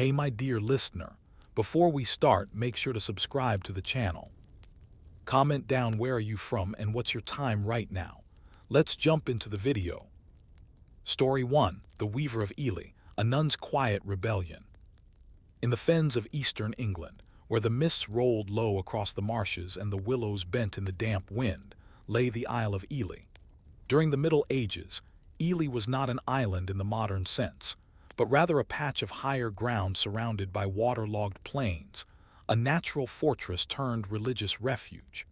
Hey my dear listener, before we start, make sure to subscribe to the channel. Comment down where are you from and what's your time right now. Let's jump into the video. Story 1. The Weaver of Ely, a nun's quiet rebellion. In the fens of eastern England, where the mists rolled low across the marshes and the willows bent in the damp wind, lay the Isle of Ely. During the Middle Ages, Ely was not an island in the modern sense, but rather a patch of higher ground surrounded by waterlogged plains, a natural fortress turned religious refuge.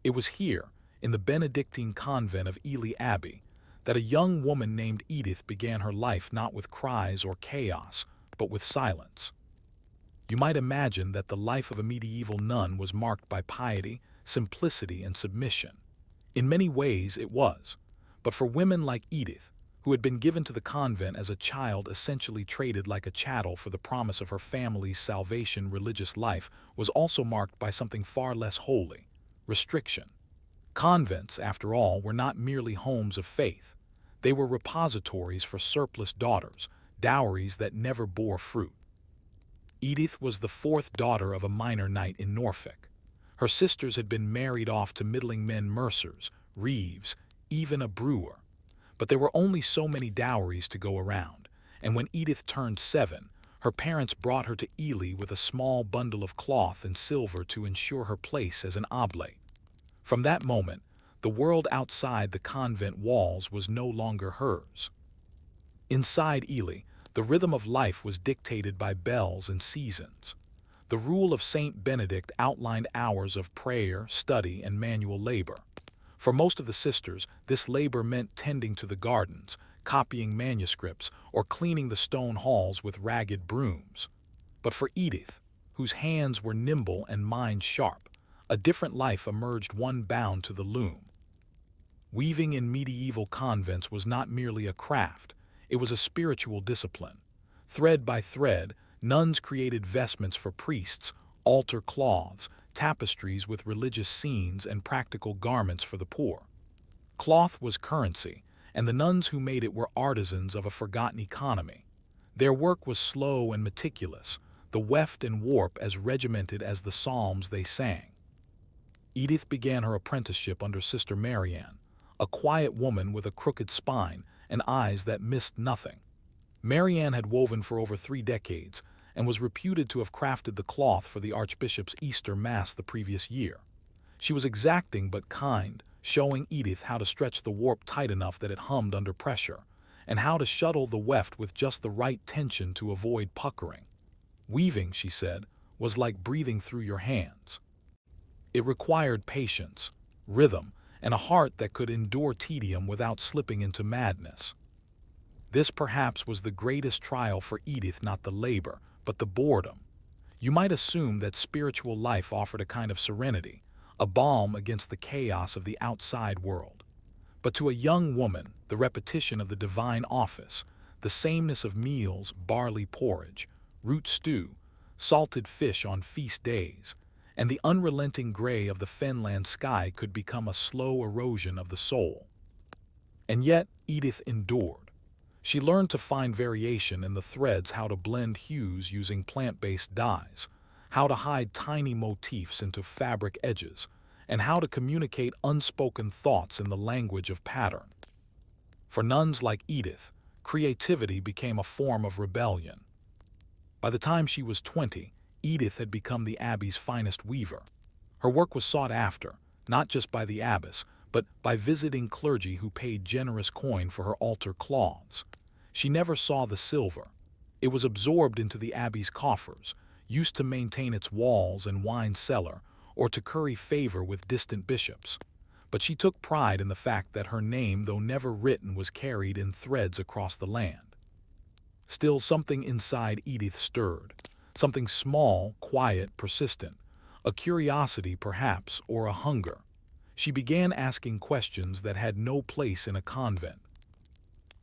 It was here, in the Benedictine convent of Ely Abbey, that a young woman named Edith began her life not with cries or chaos, but with silence. You might imagine that the life of a medieval nun was marked by piety, simplicity, and submission. In many ways it was, but for women like Edith, who had been given to the convent as a child, essentially traded like a chattel for the promise of her family's salvation, religious life was also marked by something far less holy: restriction. Convents, after all, were not merely homes of faith. They were repositories for surplus daughters, dowries that never bore fruit. Edith was the fourth daughter of a minor knight in Norfolk. Her sisters had been married off to middling men, mercers, reeves, even a brewer. But there were only so many dowries to go around, and when Edith turned 7, her parents brought her to Ely with a small bundle of cloth and silver to ensure her place as an oblate. From that moment, the world outside the convent walls was no longer hers. Inside Ely, the rhythm of life was dictated by bells and seasons. The rule of Saint Benedict outlined hours of prayer, study, and manual labor. For most of the sisters, this labor meant tending to the gardens, copying manuscripts, or cleaning the stone halls with ragged brooms. But for Edith, whose hands were nimble and mind sharp, a different life emerged, one bound to the loom. Weaving in medieval convents was not merely a craft, it was a spiritual discipline. Thread by thread, nuns created vestments for priests, altar cloths, tapestries with religious scenes, and practical garments for the poor. Cloth was currency, and the nuns who made it were artisans of a forgotten economy. Their work was slow and meticulous, the weft and warp as regimented as the psalms they sang. Edith began her apprenticeship under Sister Marianne, a quiet woman with a crooked spine and eyes that missed nothing. Marianne had woven for over 3 decades, and was reputed to have crafted the cloth for the Archbishop's Easter Mass the previous year. She was exacting but kind, showing Edith how to stretch the warp tight enough that it hummed under pressure, and how to shuttle the weft with just the right tension to avoid puckering. Weaving, she said, was like breathing through your hands. It required patience, rhythm, and a heart that could endure tedium without slipping into madness. This perhaps was the greatest trial for Edith, not the labor, but the boredom. You might assume that spiritual life offered a kind of serenity, a balm against the chaos of the outside world. But to a young woman, the repetition of the divine office, the sameness of meals, barley porridge, root stew, salted fish on feast days, and the unrelenting gray of the fenland sky could become a slow erosion of the soul. And yet Edith endured. She learned to find variation in the threads, how to blend hues using plant-based dyes, how to hide tiny motifs into fabric edges, and how to communicate unspoken thoughts in the language of pattern. For nuns like Edith, creativity became a form of rebellion. By the time she was 20, Edith had become the abbey's finest weaver. Her work was sought after, not just by the abbess, but by visiting clergy who paid generous coin for her altar cloths. She never saw the silver. It was absorbed into the abbey's coffers, used to maintain its walls and wine cellar, or to curry favor with distant bishops. But she took pride in the fact that her name, though never written, was carried in threads across the land. Still, something inside Edith stirred, something small, quiet, persistent, a curiosity perhaps, or a hunger. She began asking questions that had no place in a convent.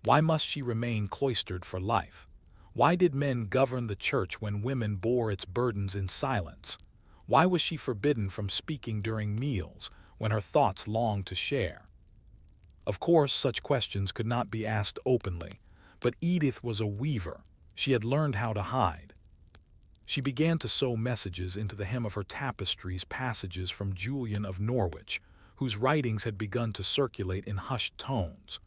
Why must she remain cloistered for life? Why did men govern the church when women bore its burdens in silence? Why was she forbidden from speaking during meals when her thoughts longed to share? Of course, such questions could not be asked openly, but Edith was a weaver. She had learned how to hide. She began to sew messages into the hem of her tapestries, passages from Julian of Norwich, whose writings had begun to circulate in hushed tones.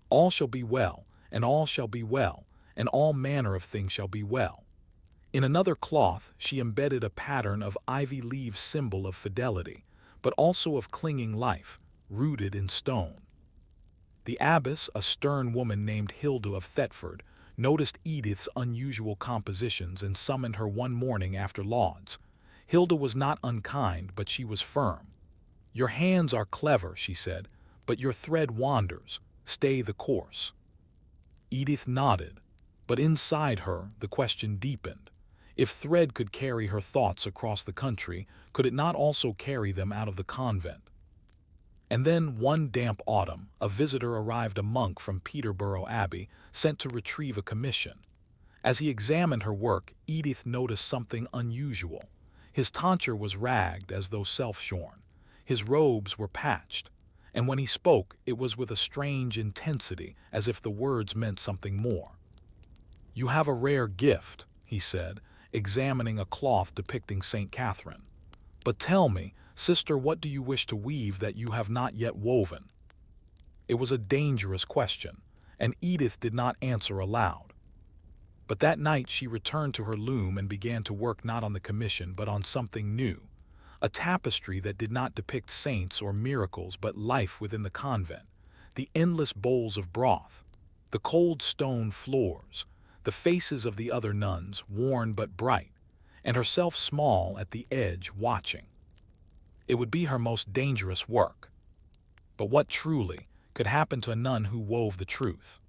All shall be well, and all shall be well, and all manner of things shall be well. In another cloth she embedded a pattern of ivy leaves, symbol of fidelity, but also of clinging life, rooted in stone. The abbess, a stern woman named Hilda of Thetford, noticed Edith's unusual compositions and summoned her one morning after lauds. Hilda was not unkind, but she was firm. "Your hands are clever," she said, "but your thread wanders. Stay the course." Edith nodded, but inside her the question deepened. If thread could carry her thoughts across the country, could it not also carry them out of the convent? And then, one damp autumn, a visitor arrived, a monk from Peterborough Abbey, sent to retrieve a commission. As he examined her work, Edith noticed something unusual. His tonsure was ragged as though self-shorn. His robes were patched, and when he spoke, it was with a strange intensity, as if the words meant something more. "You have a rare gift," he said, examining a cloth depicting St. Catherine. "But tell me, sister, what do you wish to weave that you have not yet woven?" It was a dangerous question, and Edith did not answer aloud. But that night she returned to her loom and began to work not on the commission but on something new, a tapestry that did not depict saints or miracles but life within the convent, the endless bowls of broth, the cold stone floors, the faces of the other nuns, worn but bright, and herself small at the edge watching. It would be her most dangerous work. But what truly could happen to a nun who wove the truth?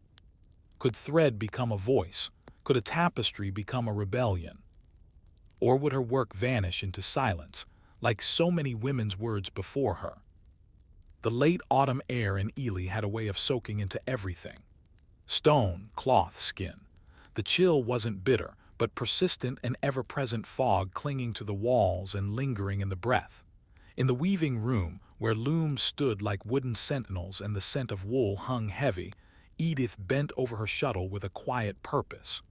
Could thread become a voice? Could a tapestry become a rebellion? Or would her work vanish into silence, like so many women's words before her? The late autumn air in Ely had a way of soaking into everything. Stone, cloth, skin. The chill wasn't bitter, but persistent, an ever-present fog clinging to the walls and lingering in the breath. In the weaving room, where looms stood like wooden sentinels and the scent of wool hung heavy, Edith bent over her shuttle with a quiet purpose.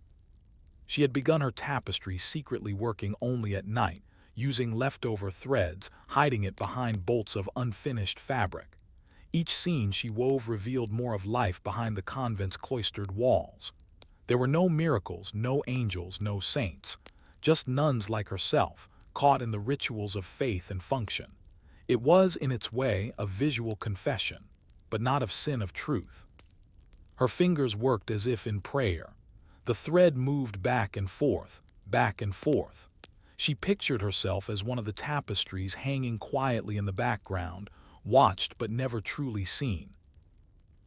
She had begun her tapestry secretly, working only at night, using leftover threads, hiding it behind bolts of unfinished fabric. Each scene she wove revealed more of life behind the convent's cloistered walls. There were no miracles, no angels, no saints, just nuns like herself, caught in the rituals of faith and function. It was, in its way, a visual confession, but not of sin, of truth. Her fingers worked as if in prayer. The thread moved back and forth, back and forth. She pictured herself as one of the tapestries hanging quietly in the background, watched but never truly seen.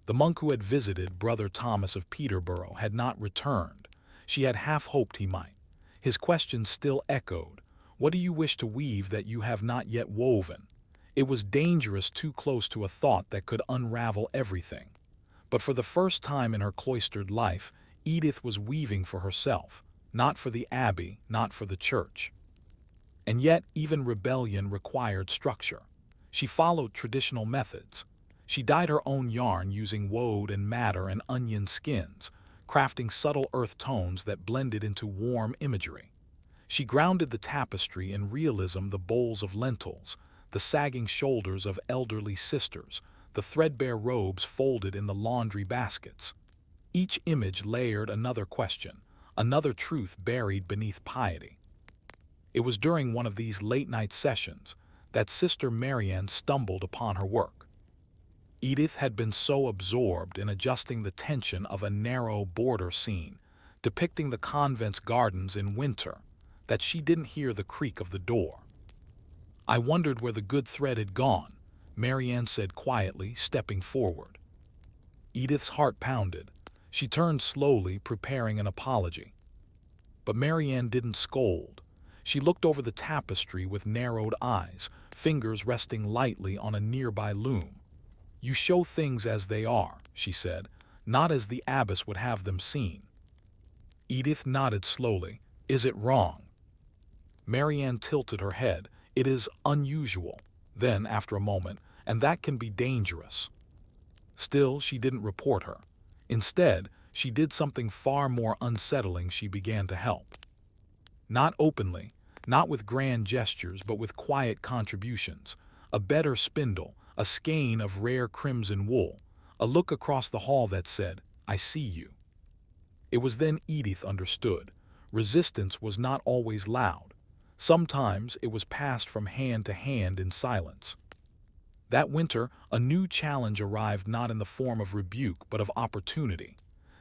The monk who had visited Brother Thomas of Peterborough had not returned. She had half hoped he might. His question still echoed. "What do you wish to weave that you have not yet woven?" It was dangerous, too close to a thought that could unravel everything. But for the first time in her cloistered life, Edith was weaving for herself, not for the abbey, not for the church. And yet, even rebellion required structure. She followed traditional methods. She dyed her own yarn using woad and madder and onion skins, crafting subtle earth tones that blended into warm imagery. She grounded the tapestry in realism, the bowls of lentils, the sagging shoulders of elderly sisters, the threadbare robes folded in the laundry baskets. Each image layered another question, another truth buried beneath piety. It was during one of these late-night sessions that Sister Marianne stumbled upon her work. Edith had been so absorbed in adjusting the tension of a narrow border scene, depicting the convent's gardens in winter, that she didn't hear the creak of the door. "I wondered where the good thread had gone," Marianne said quietly, stepping forward. Edith's heart pounded. She turned slowly, preparing an apology. But Marianne didn't scold. She looked over the tapestry with narrowed eyes, fingers resting lightly on a nearby loom. "You show things as they are," she said, "not as the abbess would have them seen." Edith nodded slowly. "Is it wrong?" Marianne tilted her head. "It is unusual." Then, after a moment, "And that can be dangerous." Still, she didn't report her. Instead, she did something far more unsettling. She began to help. Not openly, not with grand gestures, but with quiet contributions. A better spindle, a skein of rare crimson wool, a look across the hall that said, "I see you." It was then Edith understood. Resistance was not always loud. Sometimes it was passed from hand to hand in silence. That winter, a new challenge arrived, not in the form of rebuke but of opportunity.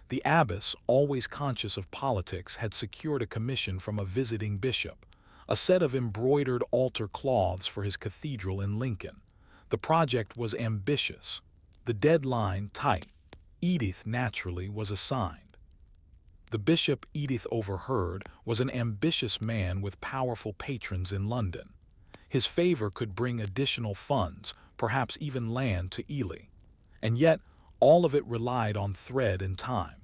The abbess, always conscious of politics, had secured a commission from a visiting bishop, a set of embroidered altar cloths for his cathedral in Lincoln. The project was ambitious, the deadline tight. Edith, naturally, was assigned. The bishop, Edith overheard, was an ambitious man with powerful patrons in London. His favor could bring additional funds, perhaps even land, to Ely. And yet, all of it relied on thread and time.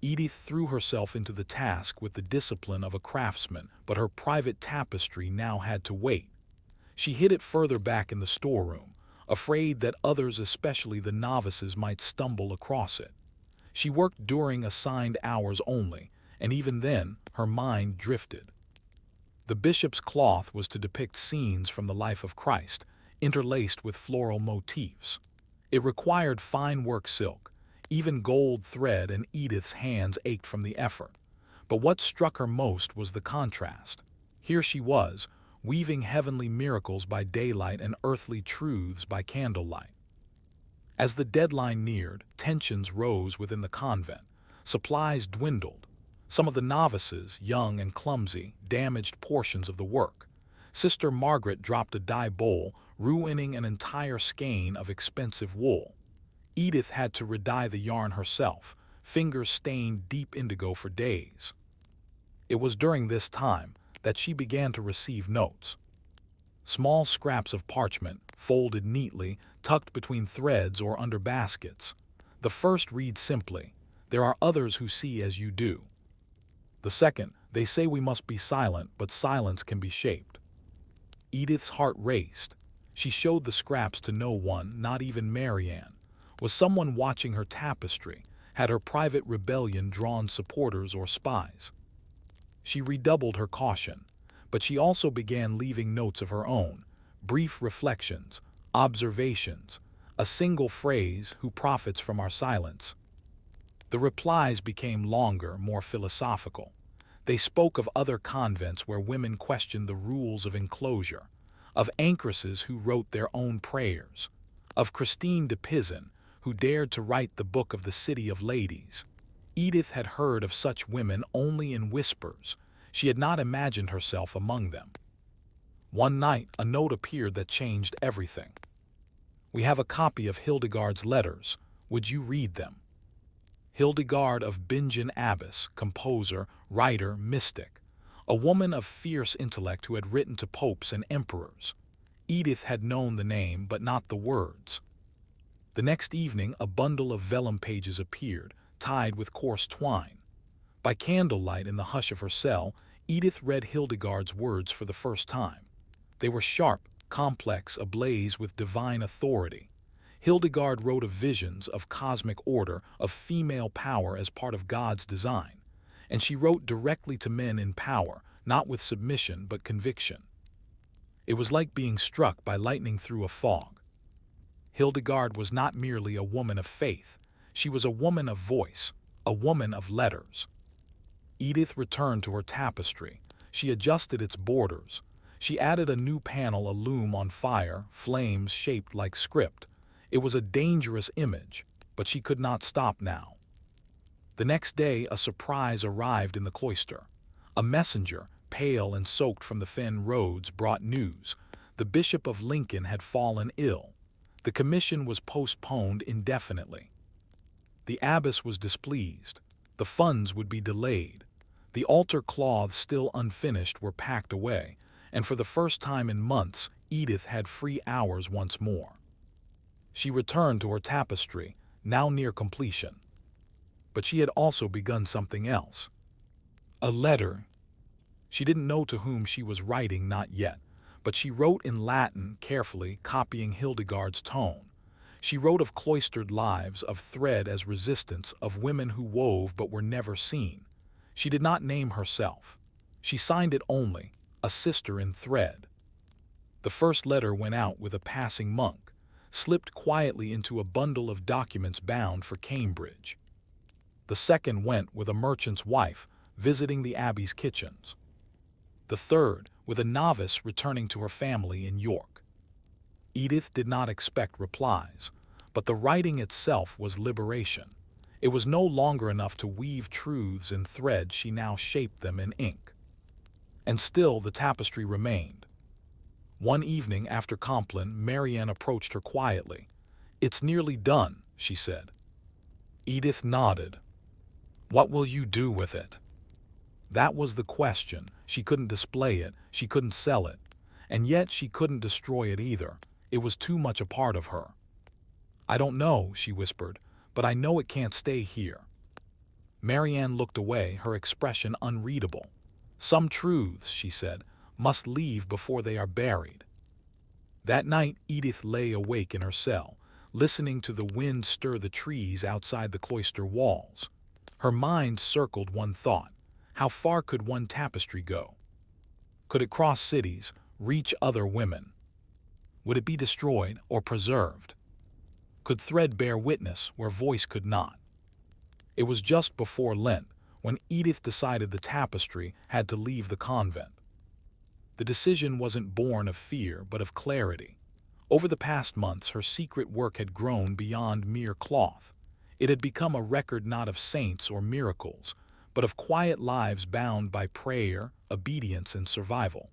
Edith threw herself into the task with the discipline of a craftsman, but her private tapestry now had to wait. She hid it further back in the storeroom, afraid that others, especially the novices, might stumble across it. She worked during assigned hours only, and even then, her mind drifted. The bishop's cloth was to depict scenes from the life of Christ, interlaced with floral motifs. It required fine work silk, even gold thread, and Edith's hands ached from the effort. But what struck her most was the contrast. Here she was, weaving heavenly miracles by daylight and earthly truths by candlelight. As the deadline neared, tensions rose within the convent. Supplies dwindled. Some of the novices, young and clumsy, damaged portions of the work. Sister Margaret dropped a dye bowl, ruining an entire skein of expensive wool. Edith had to redye the yarn herself, fingers stained deep indigo for days. It was during this time that she began to receive notes. Small scraps of parchment, folded neatly, tucked between threads or under baskets. The first read simply, "There are others who see as you do." The second, "They say we must be silent, but silence can be shaped." Edith's heart raced. She showed the scraps to no one, not even Marianne. Was someone watching her tapestry? Had her private rebellion drawn supporters or spies? She redoubled her caution, but she also began leaving notes of her own, brief reflections, observations, a single phrase, "Who profits from our silence?" The replies became longer, more philosophical. They spoke of other convents where women questioned the rules of enclosure, of anchoresses who wrote their own prayers, of Christine de Pizan, who dared to write the book of the City of Ladies. Edith had heard of such women only in whispers. She had not imagined herself among them. One night, a note appeared that changed everything. "We have a copy of Hildegard's letters. Would you read them?" Hildegard of Bingen, abbess, composer, writer, mystic. A woman of fierce intellect who had written to popes and emperors. Edith had known the name, but not the words. The next evening, a bundle of vellum pages appeared, tied with coarse twine. By candlelight in the hush of her cell, Edith read Hildegard's words for the first time. They were sharp, complex, ablaze with divine authority. Hildegard wrote of visions, of cosmic order, of female power as part of God's design. And she wrote directly to men in power, not with submission but conviction. It was like being struck by lightning through a fog. Hildegard was not merely a woman of faith. She was a woman of voice, a woman of letters. Edith returned to her tapestry. She adjusted its borders. She added a new panel, a loom on fire, flames shaped like script. It was a dangerous image, but she could not stop now. The next day, a surprise arrived in the cloister. A messenger, pale and soaked from the fen roads, brought news. The Bishop of Lincoln had fallen ill. The commission was postponed indefinitely. The abbess was displeased. The funds would be delayed. The altar cloths, still unfinished, were packed away, and for the first time in months, Edith had free hours once more. She returned to her tapestry, now near completion. But she had also begun something else. A letter. She didn't know to whom she was writing, not yet, but she wrote in Latin, carefully copying Hildegard's tone. She wrote of cloistered lives, of thread as resistance, of women who wove but were never seen. She did not name herself. She signed it only, a sister in thread. The first letter went out with a passing monk, slipped quietly into a bundle of documents bound for Cambridge. The second went with a merchant's wife visiting the abbey's kitchens. The third with a novice returning to her family in York. Edith did not expect replies, but the writing itself was liberation. It was no longer enough to weave truths in thread, she now shaped them in ink. And still the tapestry remained. One evening after Compline, Marianne approached her quietly. "It's nearly done," she said. Edith nodded. "What will you do with it?" That was the question. She couldn't display it, she couldn't sell it, and yet she couldn't destroy it either. It was too much a part of her. "I don't know," she whispered, "but I know it can't stay here." Marianne looked away, her expression unreadable. "Some truths," she said, "must leave before they are buried." That night Edith lay awake in her cell, listening to the wind stir the trees outside the cloister walls. Her mind circled one thought: how far could one tapestry go? Could it cross cities, reach other women? Would it be destroyed or preserved? Could thread bear witness where voice could not? It was just before Lent when Edith decided the tapestry had to leave the convent. The decision wasn't born of fear but of clarity. Over the past months her secret work had grown beyond mere cloth. It had become a record not of saints or miracles, but of quiet lives bound by prayer, obedience, and survival.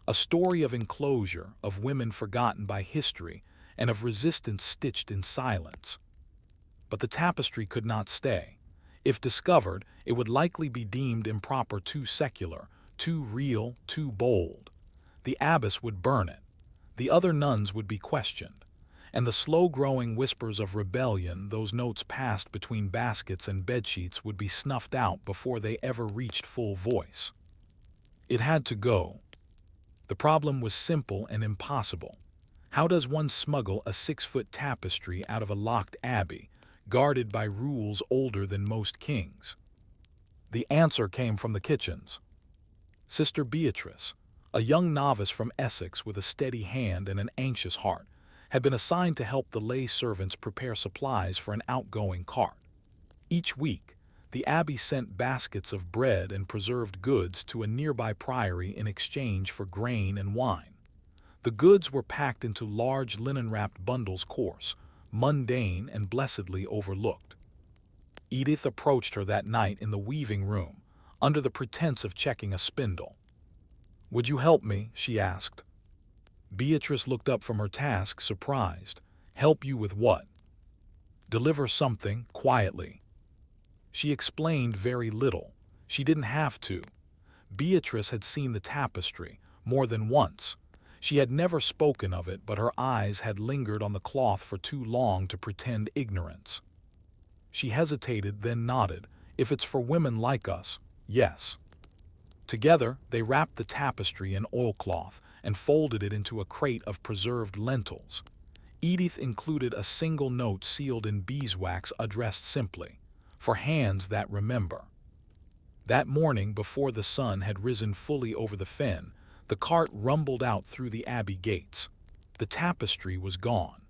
A story of enclosure, of women forgotten by history, and of resistance stitched in silence. But the tapestry could not stay. If discovered, it would likely be deemed improper, too secular, too real, too bold. The abbess would burn it. The other nuns would be questioned. And the slow-growing whispers of rebellion, those notes passed between baskets and bedsheets, would be snuffed out before they ever reached full voice. It had to go. The problem was simple and impossible. How does one smuggle a 6-foot tapestry out of a locked abbey, guarded by rules older than most kings? The answer came from the kitchens. Sister Beatrice, a young novice from Essex with a steady hand and an anxious heart, had been assigned to help the lay servants prepare supplies for an outgoing cart. Each week, the abbey sent baskets of bread and preserved goods to a nearby priory in exchange for grain and wine. The goods were packed into large linen-wrapped bundles, coarse, mundane, and blessedly overlooked. Edith approached her that night in the weaving room, under the pretense of checking a spindle. "Would you help me?" she asked. Beatrice looked up from her task, surprised. "Help you with what?" "Deliver something, quietly." She explained very little. She didn't have to. Beatrice had seen the tapestry more than once. She had never spoken of it, but her eyes had lingered on the cloth for too long to pretend ignorance. She hesitated, then nodded. "If it's for women like us, yes." Together, they wrapped the tapestry in oilcloth and folded it into a crate of preserved lentils. Edith included a single note sealed in beeswax addressed simply, "For hands that remember." That morning, before the sun had risen fully over the fen, the cart rumbled out through the abbey gates. The tapestry was gone.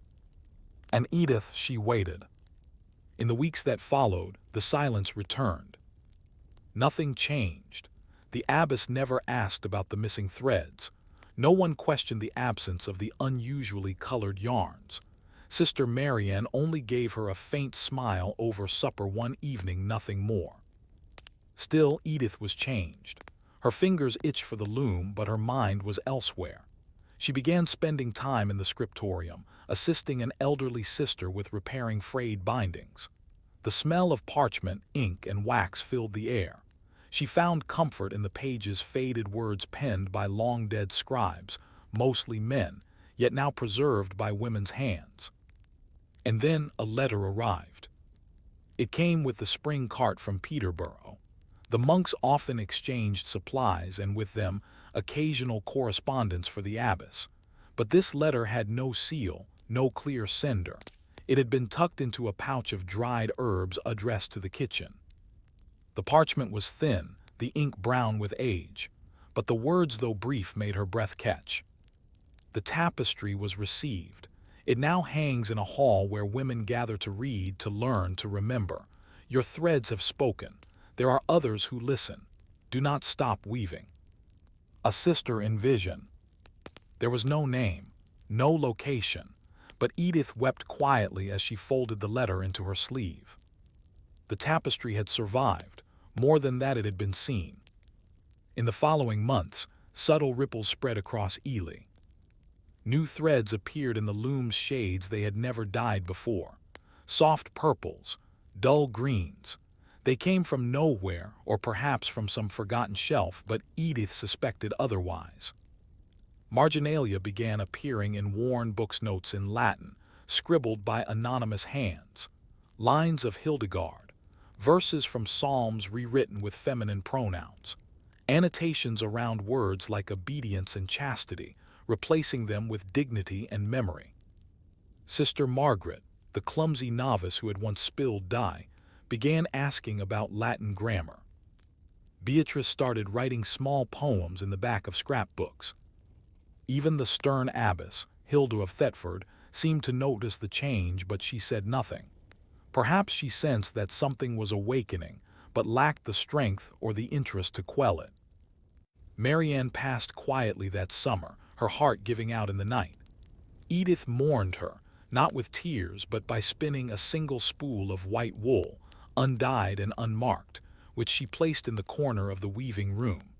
And Edith, she waited. In the weeks that followed, the silence returned. Nothing changed. The abbess never asked about the missing threads. No one questioned the absence of the unusually colored yarns. Sister Marianne only gave her a faint smile over supper one evening, nothing more. Still, Edith was changed. Her fingers itched for the loom, but her mind was elsewhere. She began spending time in the scriptorium, assisting an elderly sister with repairing frayed bindings. The smell of parchment, ink, and wax filled the air. She found comfort in the pages, faded words penned by long-dead scribes, mostly men, yet now preserved by women's hands. And then a letter arrived. It came with the spring cart from Peterborough. The monks often exchanged supplies, and with them, occasional correspondence for the abbess. But this letter had no seal, no clear sender. It had been tucked into a pouch of dried herbs addressed to the kitchen. The parchment was thin, the ink brown with age. but the words, though brief, made her breath catch. The tapestry was received. It now hangs in a hall where women gather to read, to learn, to remember. Your threads have spoken. There are others who listen. Do not stop weaving. A sister in vision. There was no name, no location, but Edith wept quietly as she folded the letter into her sleeve. The tapestry had survived. More than that, it had been seen. In the following months, subtle ripples spread across Ely. New threads appeared in the loom's shades they had never dyed before. Soft purples, dull greens. They came from nowhere, or perhaps from some forgotten shelf, but Edith suspected otherwise. Marginalia began appearing in worn books, notes in Latin, scribbled by anonymous hands. Lines of Hildegard, verses from Psalms rewritten with feminine pronouns. Annotations around words like obedience and chastity, replacing them with dignity and memory. Sister Margaret, the clumsy novice who had once spilled dye, began asking about Latin grammar. Beatrice started writing small poems in the back of scrapbooks. Even the stern abbess, Hilda of Thetford, seemed to notice the change, but she said nothing. Perhaps she sensed that something was awakening, but lacked the strength or the interest to quell it. Marianne passed quietly that summer, her heart giving out in the night. Edith mourned her, not with tears, but by spinning a single spool of white wool, undyed and unmarked, which she placed in the corner of the weaving room.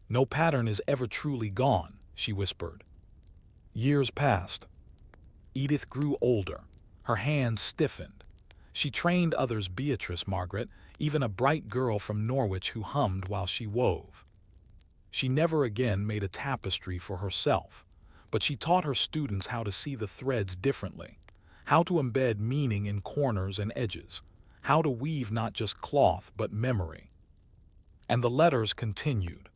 "No pattern is ever truly gone," she whispered. Years passed. Edith grew older. Her hands stiffened. She trained others, Beatrice, Margaret, even a bright girl from Norwich who hummed while she wove. She never again made a tapestry for herself, but she taught her students how to see the threads differently, how to embed meaning in corners and edges, how to weave not just cloth but memory. And the letters continued.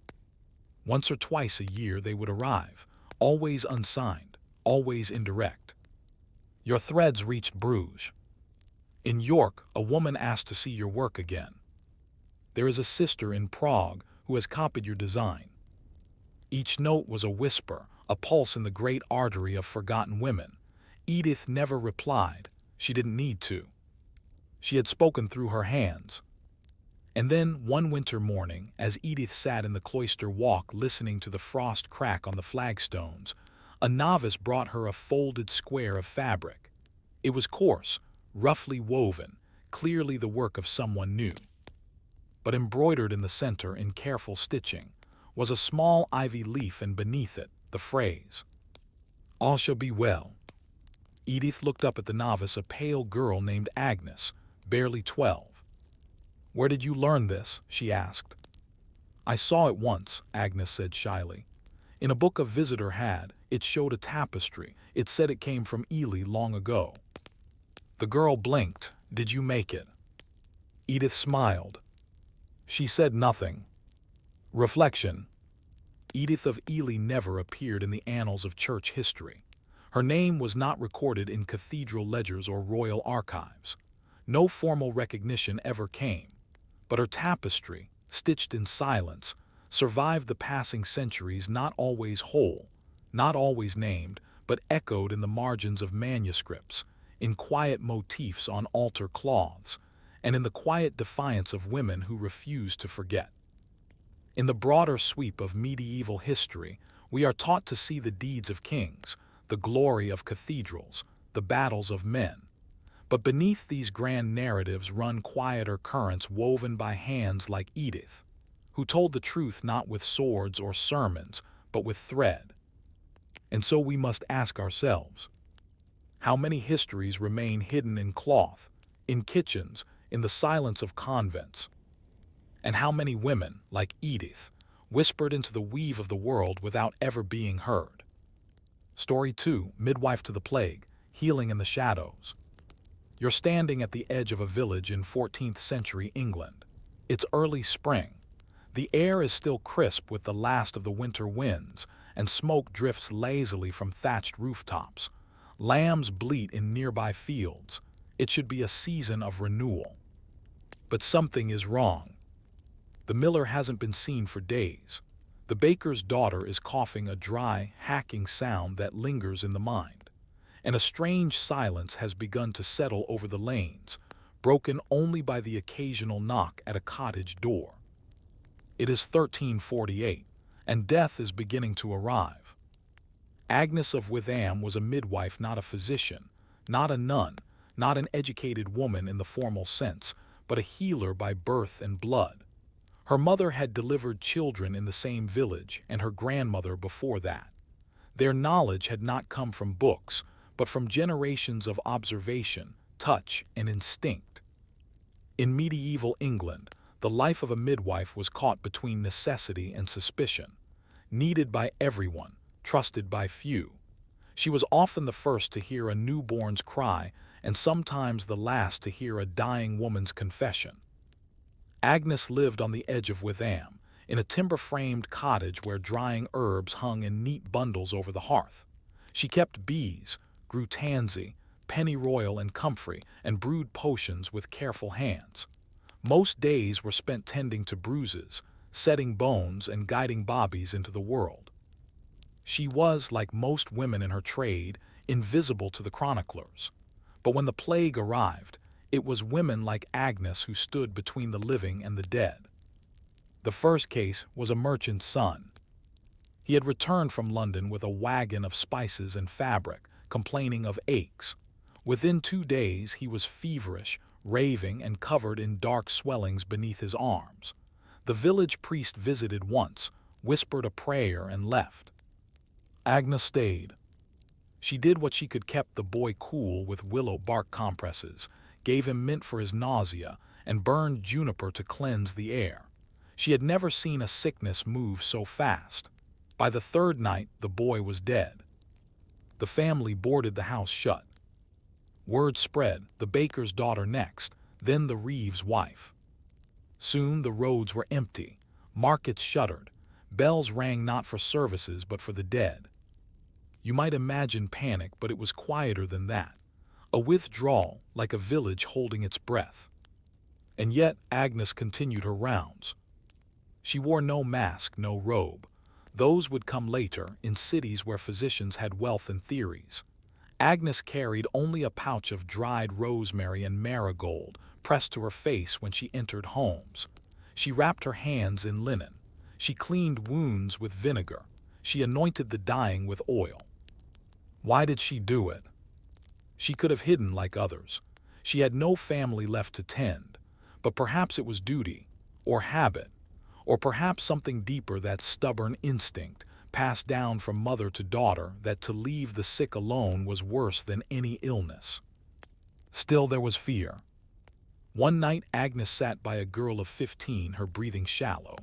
Once or twice a year they would arrive, always unsigned, always indirect. Your threads reached Bruges. In York, a woman asked to see your work again. There is a sister in Prague who has copied your design. Each note was a whisper, a pulse in the great artery of forgotten women. Edith never replied. She didn't need to. She had spoken through her hands. And then, one winter morning, as Edith sat in the cloister walk listening to the frost crack on the flagstones, a novice brought her a folded square of fabric. It was coarse, roughly woven, clearly the work of someone new. But embroidered in the center in careful stitching was a small ivy leaf, and beneath it the phrase, "All shall be well." Edith looked up at the novice, a pale girl named Agnes, barely 12. "Where did you learn this?" she asked. "I saw it once," Agnes said shyly. "In a book a visitor had. It showed a tapestry. It said it came from Ely long ago." The girl blinked. "Did you make it?" Edith smiled. She said nothing. Reflection. Edith of Ely never appeared in the annals of church history. Her name was not recorded in cathedral ledgers or royal archives. No formal recognition ever came. But her tapestry, stitched in silence, survived the passing centuries, not always whole, not always named, but echoed in the margins of manuscripts, in quiet motifs on altar cloths, and in the quiet defiance of women who refused to forget. In the broader sweep of medieval history, we are taught to see the deeds of kings, the glory of cathedrals, the battles of men. But beneath these grand narratives run quieter currents woven by hands like Edith, who told the truth not with swords or sermons, but with thread. And so we must ask ourselves, how many histories remain hidden in cloth, in kitchens, in the silence of convents? And how many women, like Edith, whispered into the weave of the world without ever being heard? Story 2, Midwife to the Plague, Healing in the Shadows. You're standing at the edge of a village in 14th century England. It's early spring. The air is still crisp with the last of the winter winds, and smoke drifts lazily from thatched rooftops. Lambs bleat in nearby fields. It should be a season of renewal. But something is wrong. The miller hasn't been seen for days. The baker's daughter is coughing, a dry, hacking sound that lingers in the mind, and a strange silence has begun to settle over the lanes, broken only by the occasional knock at a cottage door. It is 1348, and death is beginning to arrive. Agnes of Witham was a midwife, not a physician, not a nun, not an educated woman in the formal sense, but a healer by birth and blood. Her mother had delivered children in the same village, and her grandmother before that. Their knowledge had not come from books, but from generations of observation, touch, and instinct. In medieval England, the life of a midwife was caught between necessity and suspicion, needed by everyone, trusted by few. She was often the first to hear a newborn's cry, and sometimes the last to hear a dying woman's confession. Agnes lived on the edge of Witham, in a timber-framed cottage where drying herbs hung in neat bundles over the hearth. She kept bees, grew tansy, pennyroyal and comfrey, and brewed potions with careful hands. Most days were spent tending to bruises, setting bones, and guiding bobbies into the world. She was, like most women in her trade, invisible to the chroniclers. But when the plague arrived, it was women like Agnes who stood between the living and the dead. The first case was a merchant's son. He had returned from London with a wagon of spices and fabric, complaining of aches. Within 2 days he was feverish, raving, and covered in dark swellings beneath his arms. The village priest visited once, whispered a prayer, and left. Agnes stayed. She did what she could, kept the boy cool with willow bark compresses, gave him mint for his nausea, and burned juniper to cleanse the air. She had never seen a sickness move so fast. By the 3rd night, the boy was dead. The family boarded the house shut. Word spread, the baker's daughter next, then the Reeve's wife. Soon the roads were empty, markets shuttered, bells rang not for services but for the dead. You might imagine panic, but it was quieter than that. A withdrawal, like a village holding its breath. And yet Agnes continued her rounds. She wore no mask, no robe. Those would come later, in cities where physicians had wealth and theories. Agnes carried only a pouch of dried rosemary and marigold pressed to her face when she entered homes. She wrapped her hands in linen. She cleaned wounds with vinegar. She anointed the dying with oil. Why did she do it? She could have hidden like others. She had no family left to tend, but perhaps it was duty, or habit, or perhaps something deeper, that stubborn instinct, passed down from mother to daughter, that to leave the sick alone was worse than any illness. Still there was fear. One night Agnes sat by a girl of 15, her breathing shallow.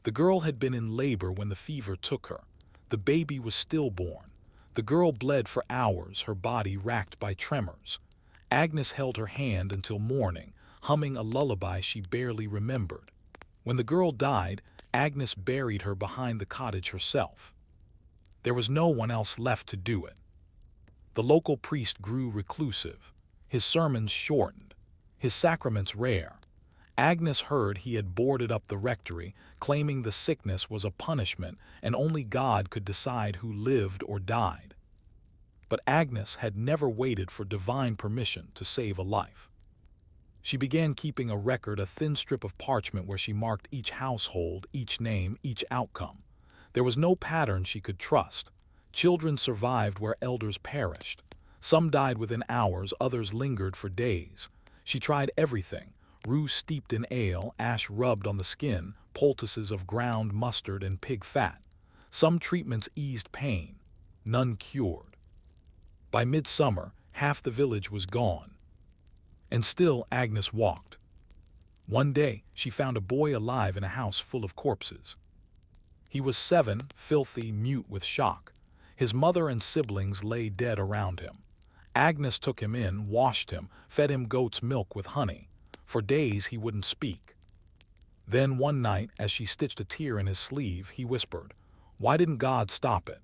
The girl had been in labor when the fever took her. The baby was stillborn. The girl bled for hours, her body racked by tremors. Agnes held her hand until morning, humming a lullaby she barely remembered. When the girl died, Agnes buried her behind the cottage herself. There was no one else left to do it. The local priest grew reclusive. His sermons shortened, his sacraments rare. Agnes heard he had boarded up the rectory, claiming the sickness was a punishment and only God could decide who lived or died. But Agnes had never waited for divine permission to save a life. She began keeping a record, a thin strip of parchment where she marked each household, each name, each outcome. There was no pattern she could trust. Children survived where elders perished. Some died within hours, others lingered for days. She tried everything: rue steeped in ale, ash rubbed on the skin, poultices of ground mustard and pig fat. Some treatments eased pain, none cured. By midsummer, half the village was gone. And still Agnes walked. One day she found a boy alive in a house full of corpses. He was 7, filthy, mute with shock. His mother and siblings lay dead around him. Agnes took him in, washed him, fed him goat's milk with honey. For days he wouldn't speak. Then one night, as she stitched a tear in his sleeve, he whispered, "Why didn't God stop it?"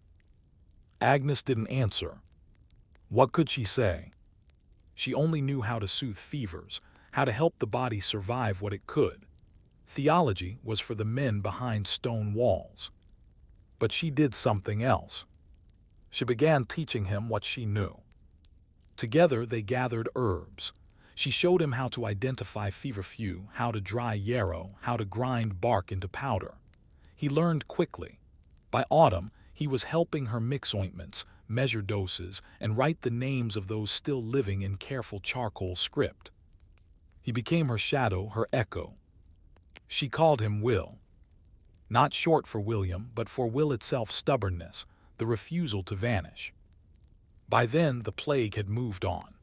Agnes didn't answer. What could she say? She only knew how to soothe fevers, how to help the body survive what it could. Theology was for the men behind stone walls. But she did something else. She began teaching him what she knew. Together they gathered herbs. She showed him how to identify feverfew, how to dry yarrow, how to grind bark into powder. He learned quickly. By autumn, he was helping her mix ointments, measure doses, and write the names of those still living in careful charcoal script. He became her shadow, her echo. She called him Will. Not short for William, but for will itself, stubbornness, the refusal to vanish. By then, the plague had moved on.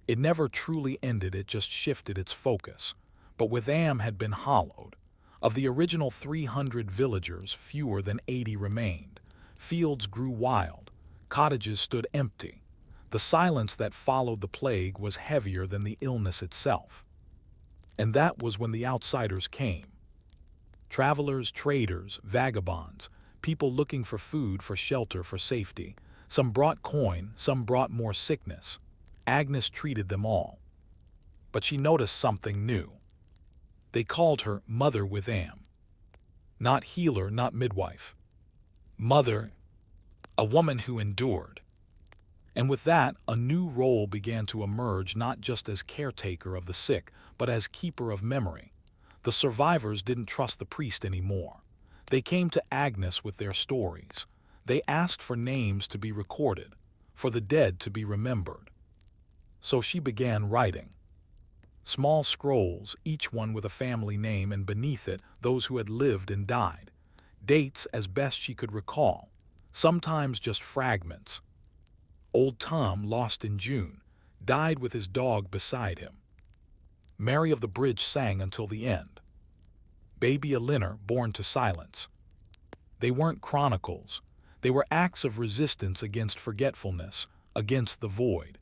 It never truly ended, it just shifted its focus. But Witham had been hollowed. Of the original 300 villagers, fewer than 80 remained. Fields grew wild. Cottages stood empty. The silence that followed the plague was heavier than the illness itself. And that was when the outsiders came. Travelers, traders, vagabonds, people looking for food, for shelter, for safety. Some brought coin, some brought more sickness. Agnes treated them all. But she noticed something new. They called her Mother Witham. Not healer, not midwife. Mother, a woman who endured. And with that, a new role began to emerge, not just as caretaker of the sick, but as keeper of memory. The survivors didn't trust the priest anymore. They came to Agnes with their stories. They asked for names to be recorded, for the dead to be remembered. So she began writing. Small scrolls, each one with a family name, and beneath it, those who had lived and died. Dates as best she could recall, sometimes just fragments. Old Tom, lost in June, died with his dog beside him. Mary of the Bridge sang until the end. Baby Elinor, born to silence. They weren't chronicles. They were acts of resistance against forgetfulness, against the void.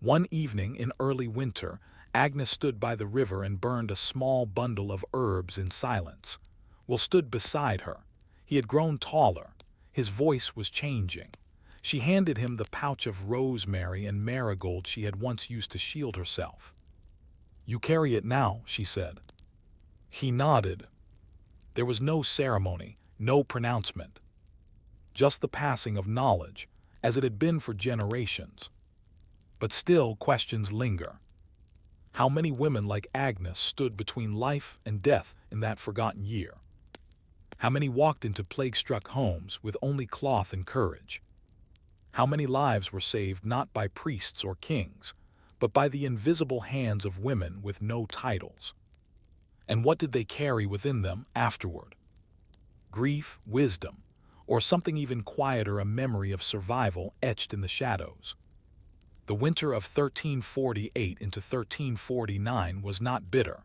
One evening in early winter, Agnes stood by the river and burned a small bundle of herbs in silence. Will stood beside her. He had grown taller. His voice was changing. She handed him the pouch of rosemary and marigold she had once used to shield herself. "You carry it now," she said. He nodded. There was no ceremony, no pronouncement. Just the passing of knowledge, as it had been for generations. But still, questions linger. How many women like Agnes stood between life and death in that forgotten year? How many walked into plague-struck homes with only cloth and courage? How many lives were saved not by priests or kings, but by the invisible hands of women with no titles? And what did they carry within them afterward? Grief, wisdom, or something even quieter, a memory of survival etched in the shadows. The winter of 1348 into 1349 was not bitter,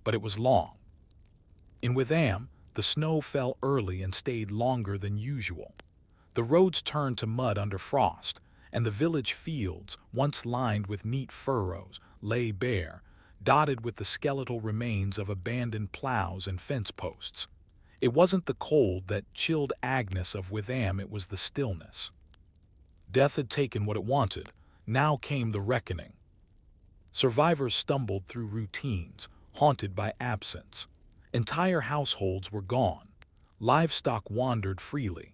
but it was long. In Witham, the snow fell early and stayed longer than usual. The roads turned to mud under frost, and the village fields, once lined with neat furrows, lay bare, dotted with the skeletal remains of abandoned plows and fence posts. It wasn't the cold that chilled Agnes of Witham, it was the stillness. Death had taken what it wanted. Now came the reckoning. Survivors stumbled through routines, haunted by absence. Entire households were gone. Livestock wandered freely.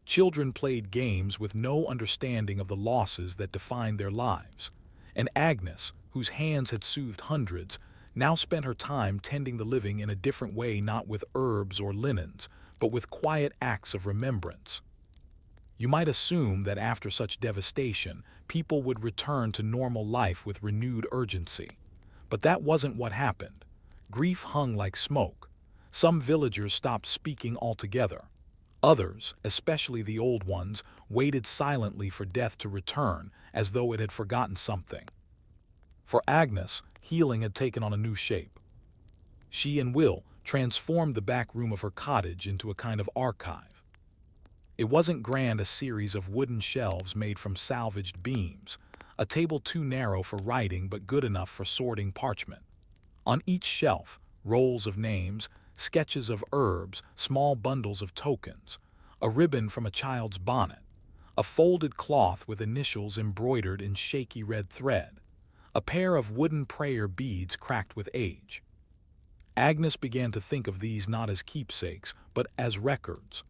Children played games with no understanding of the losses that defined their lives. And Agnes, whose hands had soothed hundreds, now spent her time tending the living in a different way, not with herbs or linens, but with quiet acts of remembrance. You might assume that after such devastation, people would return to normal life with renewed urgency. But that wasn't what happened. Grief hung like smoke. Some villagers stopped speaking altogether. Others, especially the old ones, waited silently for death to return, as though it had forgotten something. For Agnes, healing had taken on a new shape. She and Will transformed the back room of her cottage into a kind of archive. It wasn't grand, a series of wooden shelves made from salvaged beams, a table too narrow for writing but good enough for sorting parchment. On each shelf, rolls of names, sketches of herbs, small bundles of tokens, a ribbon from a child's bonnet, a folded cloth with initials embroidered in shaky red thread, a pair of wooden prayer beads cracked with age. Agnes began to think of these not as keepsakes, but as records.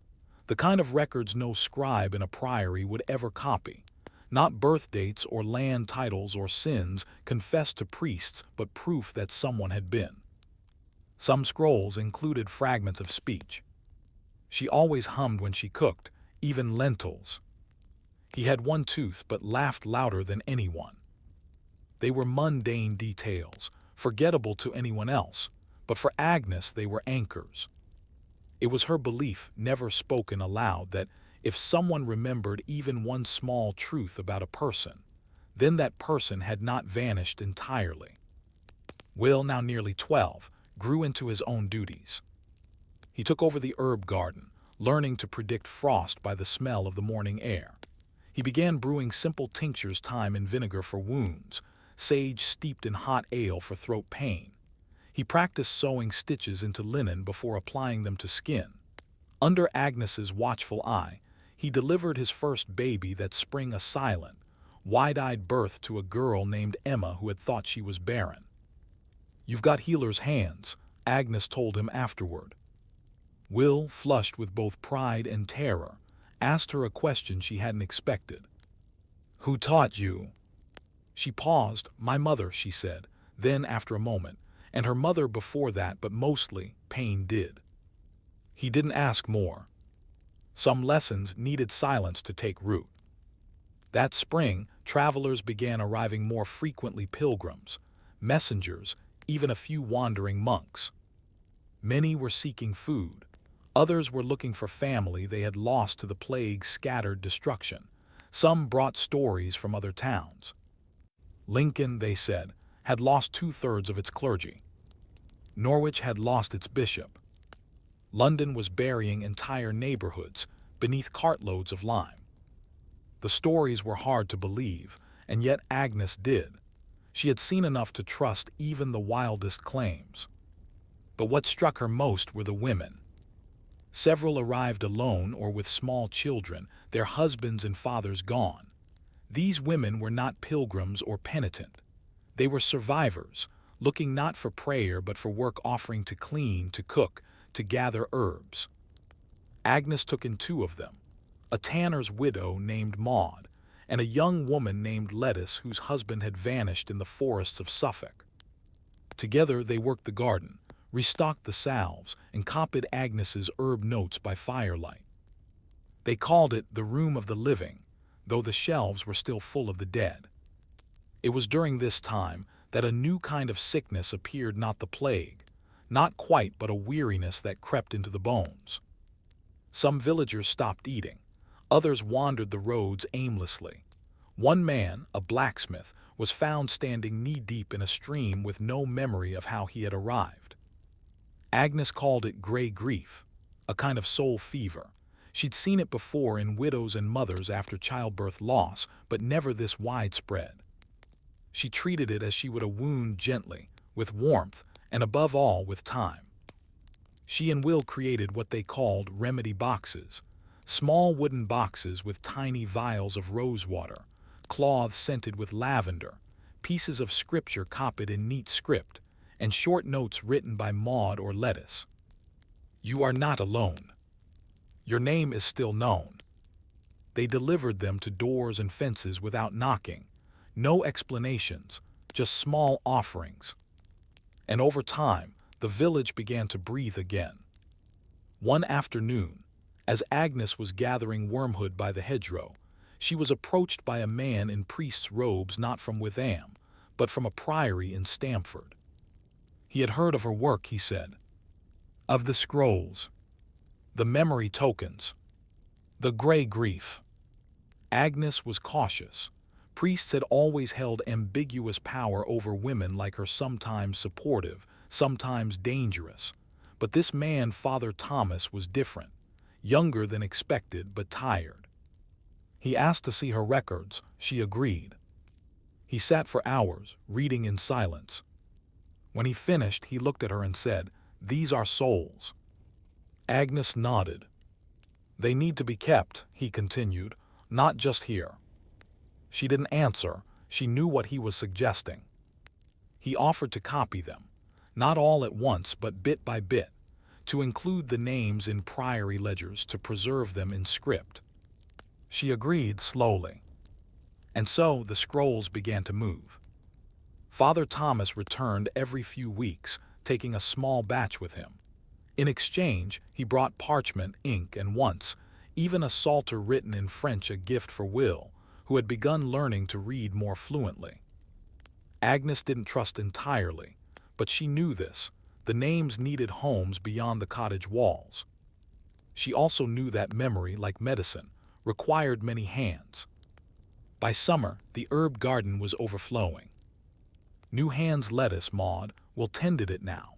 The kind of records no scribe in a priory would ever copy. Not birth dates or land titles or sins confessed to priests, but proof that someone had been. Some scrolls included fragments of speech. She always hummed when she cooked, even lentils. He had one tooth but laughed louder than anyone. They were mundane details, forgettable to anyone else, but for Agnes they were anchors. It was her belief, never spoken aloud, that if someone remembered even one small truth about a person, then that person had not vanished entirely. Will, now nearly 12, grew into his own duties. He took over the herb garden, learning to predict frost by the smell of the morning air. He began brewing simple tinctures, thyme and vinegar for wounds, sage steeped in hot ale for throat pain. He practiced sewing stitches into linen before applying them to skin. Under Agnes's watchful eye, he delivered his first baby that spring, a silent, wide-eyed birth to a girl named Emma who had thought she was barren. "You've got healer's hands," Agnes told him afterward. Will, flushed with both pride and terror, asked her a question she hadn't expected. "Who taught you?" She paused. "My mother," she said. Then, after a moment, "And her mother before that, but mostly, pain did." He didn't ask more. Some lessons needed silence to take root. That spring, travelers began arriving more frequently, pilgrims, messengers, even a few wandering monks. Many were seeking food. Others were looking for family they had lost to the plague's scattered destruction. Some brought stories from other towns. Lincoln, they said, had lost 2/3 of its clergy. Norwich had lost its bishop. London was burying entire neighborhoods beneath cartloads of lime. The stories were hard to believe, and yet Agnes did. She had seen enough to trust even the wildest claims. But what struck her most were the women. Several arrived alone or with small children, their husbands and fathers gone. These women were not pilgrims or penitent. They were survivors, looking not for prayer but for work, offering to clean, to cook, to gather herbs. Agnes took in 2 of them, a tanner's widow named Maud, and a young woman named Lettice whose husband had vanished in the forests of Suffolk. Together they worked the garden, restocked the salves, and copied Agnes's herb notes by firelight. They called it the room of the living, though the shelves were still full of the dead. It was during this time that a new kind of sickness appeared, not the plague, not quite, but a weariness that crept into the bones. Some villagers stopped eating. Others wandered the roads aimlessly. One man, a blacksmith, was found standing knee-deep in a stream with no memory of how he had arrived. Agnes called it gray grief, a kind of soul fever. She'd seen it before in widows and mothers after childbirth loss, but never this widespread. She treated it as she would a wound, gently, with warmth, and above all with time. She and Will created what they called remedy boxes, small wooden boxes with tiny vials of rosewater, cloths scented with lavender, pieces of scripture copied in neat script, and short notes written by Maud or Lettice. "You are not alone. Your name is still known." They delivered them to doors and fences without knocking. No explanations, just small offerings. And over time, the village began to breathe again. One afternoon, as Agnes was gathering wormwood by the hedgerow, she was approached by a man in priest's robes, not from Witham, but from a priory in Stamford. He had heard of her work, he said. Of the scrolls, the memory tokens, the gray grief. Agnes was cautious. Priests had always held ambiguous power over women like her, sometimes supportive, sometimes dangerous. But this man, Father Thomas, was different, younger than expected but tired. He asked to see her records. She agreed. He sat for hours, reading in silence. When he finished, he looked at her and said, "These are souls." Agnes nodded. "They need to be kept," he continued, "not just here." She didn't answer. She knew what he was suggesting. He offered to copy them, not all at once but bit by bit, to include the names in priory ledgers to preserve them in script. She agreed slowly. And so the scrolls began to move. Father Thomas returned every few weeks, taking a small batch with him. In exchange, he brought parchment, ink, and once, even a psalter written in French, a gift for Will, who had begun learning to read more fluently. Agnes didn't trust entirely, but she knew this. The names needed homes beyond the cottage walls. She also knew that memory, like medicine, required many hands. By summer, the herb garden was overflowing. New hands lettuce, Maud, Will tended it now.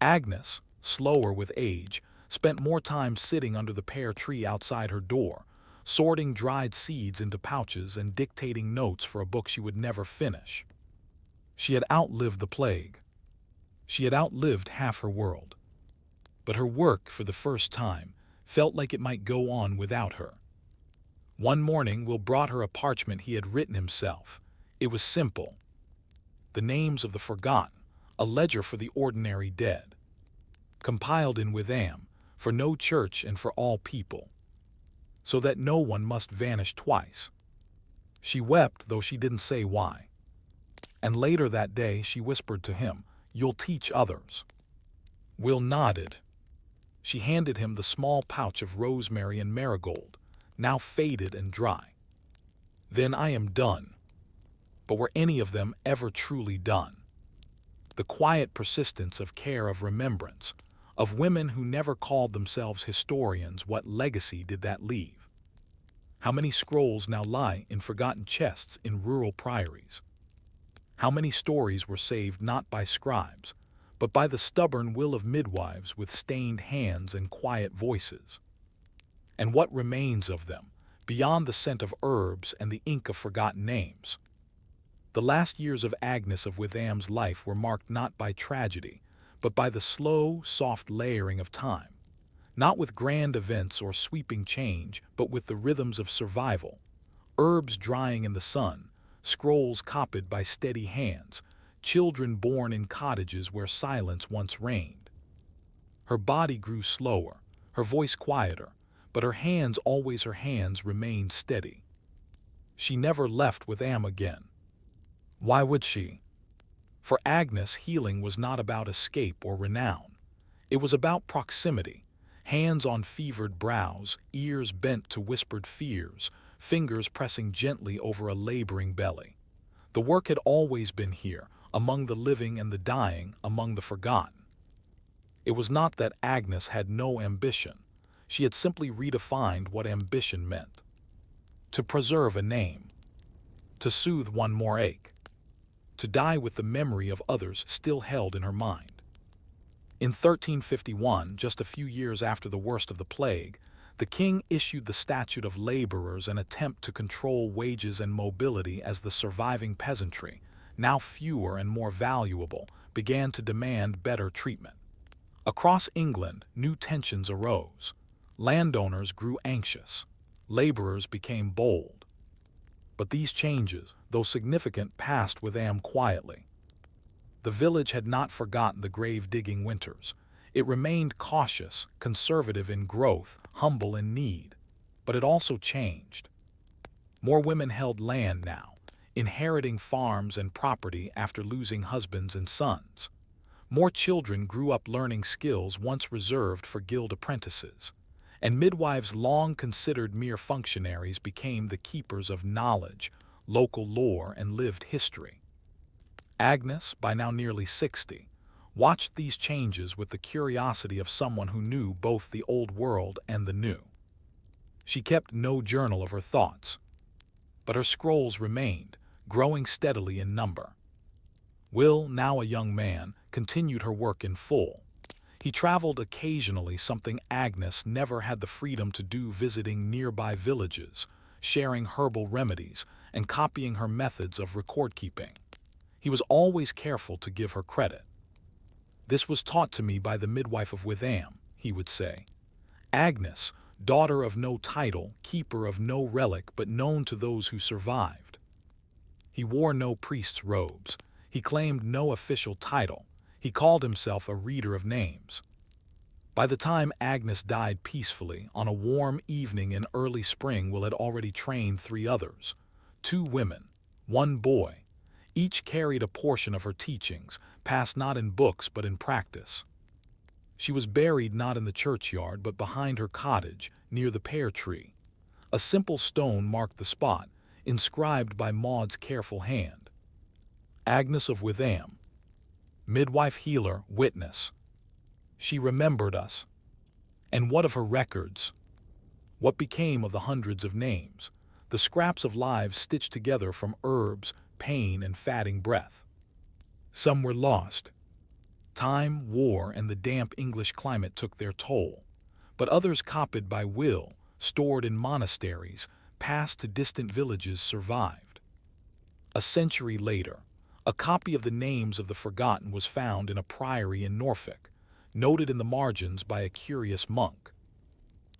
Agnes, slower with age, spent more time sitting under the pear tree outside her door, sorting dried seeds into pouches and dictating notes for a book she would never finish. She had outlived the plague. She had outlived half her world. But her work, for the first time, felt like it might go on without her. One morning, Will brought her a parchment he had written himself. It was simple. The names of the forgotten, a ledger for the ordinary dead. Compiled in Witham, for no church and for all people, so that no one must vanish twice. She wept, though she didn't say why. And later that day she whispered to him, "You'll teach others." Will nodded. She handed him the small pouch of rosemary and marigold, now faded and dry. "Then I am done." But were any of them ever truly done? The quiet persistence of care, of remembrance, of women who never called themselves historians, what legacy did that leave? How many scrolls now lie in forgotten chests in rural priories? How many stories were saved not by scribes, but by the stubborn will of midwives with stained hands and quiet voices? And what remains of them, beyond the scent of herbs and the ink of forgotten names? The last years of Agnes of Witham's life were marked not by tragedy, but by the slow, soft layering of time, not with grand events or sweeping change, but with the rhythms of survival, herbs drying in the sun, scrolls copied by steady hands, children born in cottages where silence once reigned. Her body grew slower, her voice quieter, but her hands, always her hands, remained steady. She never left Witham again. Why would she? For Agnes, healing was not about escape or renown. It was about proximity, hands on fevered brows, ears bent to whispered fears, fingers pressing gently over a laboring belly. The work had always been here, among the living and the dying, among the forgotten. It was not that Agnes had no ambition. She had simply redefined what ambition meant. To preserve a name. To soothe one more ache. To die with the memory of others still held in her mind. In 1351, just a few years after the worst of the plague, the king issued the Statute of Laborers, an attempt to control wages and mobility as the surviving peasantry, now fewer and more valuable, began to demand better treatment. Across England, new tensions arose. Landowners grew anxious. Laborers became bold. But these changes, though significant, passed Witham quietly. The village had not forgotten the grave-digging winters. It remained cautious, conservative in growth, humble in need. But it also changed. More women held land now, inheriting farms and property after losing husbands and sons. More children grew up learning skills once reserved for guild apprentices. And midwives, long considered mere functionaries, became the keepers of knowledge, local lore, and lived history. Agnes, by now nearly 60, watched these changes with the curiosity of someone who knew both the old world and the new. She kept no journal of her thoughts, but her scrolls remained, growing steadily in number. Will, now a young man, continued her work in full. He traveled occasionally, something Agnes never had the freedom to do, visiting nearby villages, sharing herbal remedies, and copying her methods of record-keeping. He was always careful to give her credit. "This was taught to me by the midwife of Witham," he would say. "Agnes, daughter of no title, keeper of no relic, but known to those who survived." He wore no priest's robes. He claimed no official title. He called himself a reader of names. By the time Agnes died peacefully on a warm evening in early spring, Will had already trained 3 others, 2 women, 1 boy. Each carried a portion of her teachings, passed not in books but in practice. She was buried not in the churchyard but behind her cottage, near the pear tree. A simple stone marked the spot, inscribed by Maud's careful hand. Agnes of Witham, midwife, healer, witness. She remembered us. And what of her records? What became of the hundreds of names, the scraps of lives stitched together from herbs, pain, and fatting breath? Some were lost. Time, war, and the damp English climate took their toll. But others, copied by Will, stored in monasteries, passed to distant villages, survived. A century later, a copy of the names of the forgotten was found in a priory in Norfolk, noted in the margins by a curious monk.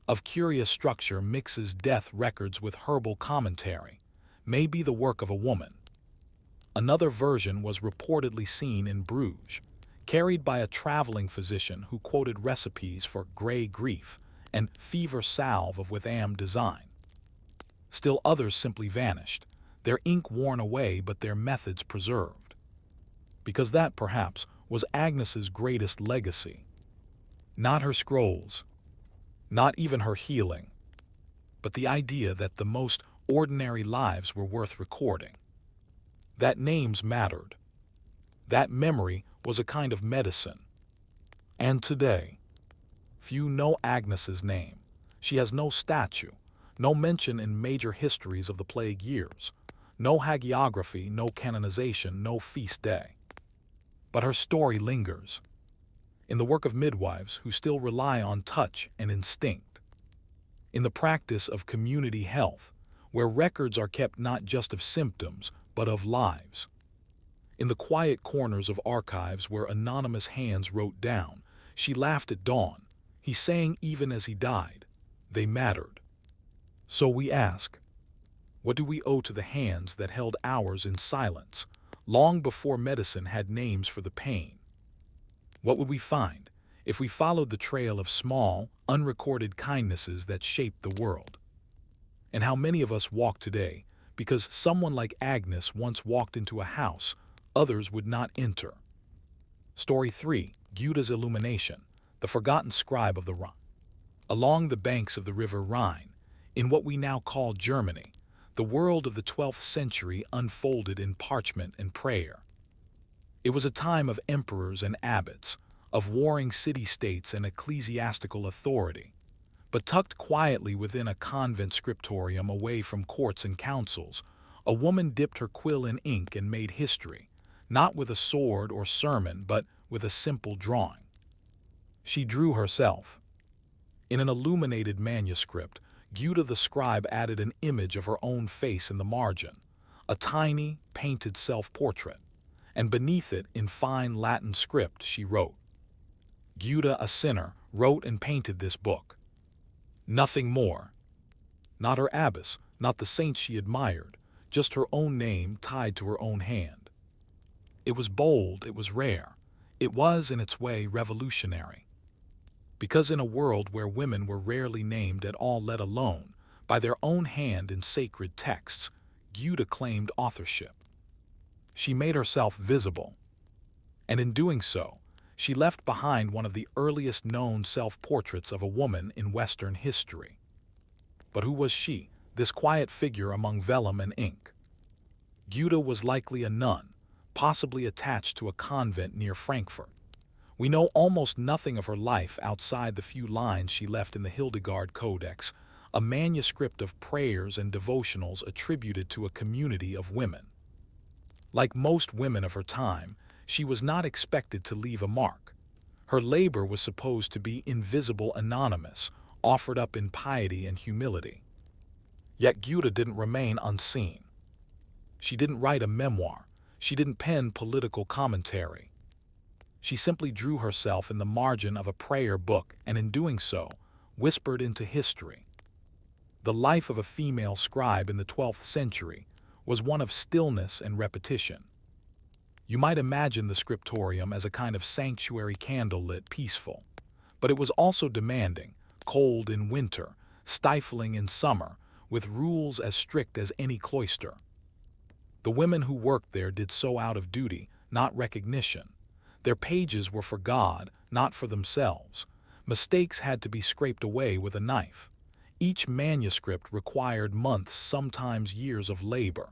Of curious structure, mixes death records with herbal commentary, may be the work of a woman. Another version was reportedly seen in Bruges, carried by a traveling physician who quoted recipes for grey grief and fever salve of Witham design. Still others simply vanished, their ink worn away but their methods preserved. Because that, perhaps, was Agnes's greatest legacy. Not her scrolls, not even her healing, but the idea that the most ordinary lives were worth recording. That names mattered. That memory was a kind of medicine. And today, few know Agnes's name. She has no statue, no mention in major histories of the plague years, no hagiography, no canonization, no feast day. But her story lingers in the work of midwives who still rely on touch and instinct, in the practice of community health, where records are kept not just of symptoms, but of lives, in the quiet corners of archives where anonymous hands wrote down, "She laughed at dawn, he sang even as he died." They mattered. So we ask, what do we owe to the hands that held ours in silence, long before medicine had names for the pain? What would we find if we followed the trail of small, unrecorded kindnesses that shaped the world? And how many of us walk today because someone like Agnes once walked into a house others would not enter? Story 3. Guda's Illumination, the forgotten scribe of the Rhine. Along the banks of the river Rhine, in what we now call Germany, the world of the 12th century unfolded in parchment and prayer. It was a time of emperors and abbots, of warring city-states and ecclesiastical authority. But tucked quietly within a convent scriptorium away from courts and councils, a woman dipped her quill in ink and made history, not with a sword or sermon, but with a simple drawing. She drew herself. In an illuminated manuscript, Guda the scribe added an image of her own face in the margin, a tiny, painted self-portrait, and beneath it, in fine Latin script, she wrote, "Guda, a sinner, wrote and painted this book." Nothing more. Not her abbess, not the saints she admired, just her own name tied to her own hand. It was bold, it was rare, it was, in its way, revolutionary. Because in a world where women were rarely named at all, let alone by their own hand in sacred texts, Guda claimed authorship. She made herself visible. And in doing so, she left behind one of the earliest known self-portraits of a woman in Western history. But who was she, this quiet figure among vellum and ink? Guda was likely a nun, possibly attached to a convent near Frankfurt. We know almost nothing of her life outside the few lines she left in the Hildegard Codex, a manuscript of prayers and devotionals attributed to a community of women. Like most women of her time, she was not expected to leave a mark. Her labor was supposed to be invisible, anonymous, offered up in piety and humility. Yet Guda didn't remain unseen. She didn't write a memoir. She didn't pen political commentary. She simply drew herself in the margin of a prayer book and, in doing so, whispered into history. The life of a female scribe in the 12th century was one of stillness and repetition. You might imagine the scriptorium as a kind of sanctuary, candlelit, peaceful. But it was also demanding, cold in winter, stifling in summer, with rules as strict as any cloister. The women who worked there did so out of duty, not recognition. Their pages were for God, not for themselves. Mistakes had to be scraped away with a knife. Each manuscript required months, sometimes years of labor.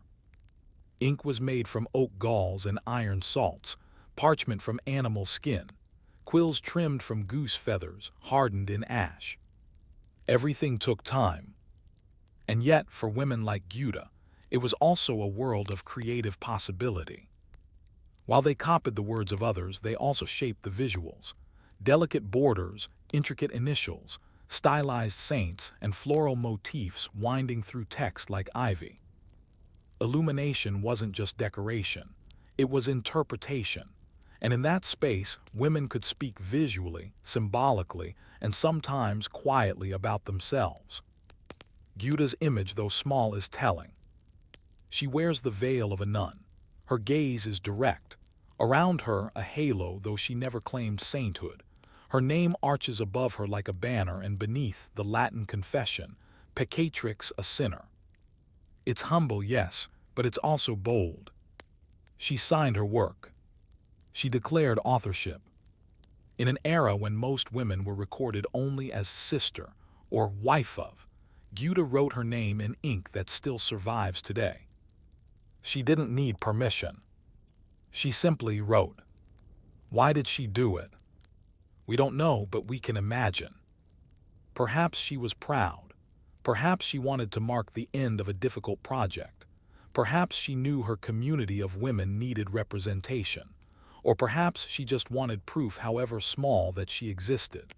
Ink was made from oak galls and iron salts, parchment from animal skin, quills trimmed from goose feathers, hardened in ash. Everything took time. And yet, for women like Gyuda, it was also a world of creative possibility. While they copied the words of others, they also shaped the visuals. Delicate borders, intricate initials, stylized saints, and floral motifs winding through text like ivy. Illumination wasn't just decoration, it was interpretation. And in that space, women could speak visually, symbolically, and sometimes quietly about themselves. Gyuda's image, though small, is telling. She wears the veil of a nun. Her gaze is direct. Around her, a halo, though she never claimed sainthood. Her name arches above her like a banner, and beneath, the Latin confession, Peccatrix, a sinner. It's humble, yes, but it's also bold. She signed her work. She declared authorship. In an era when most women were recorded only as sister or wife of, Gyuda wrote her name in ink that still survives today. She didn't need permission. She simply wrote. Why did she do it? We don't know, but we can imagine. Perhaps she was proud. Perhaps she wanted to mark the end of a difficult project. Perhaps she knew her community of women needed representation. Or perhaps she just wanted proof, however small, that she existed.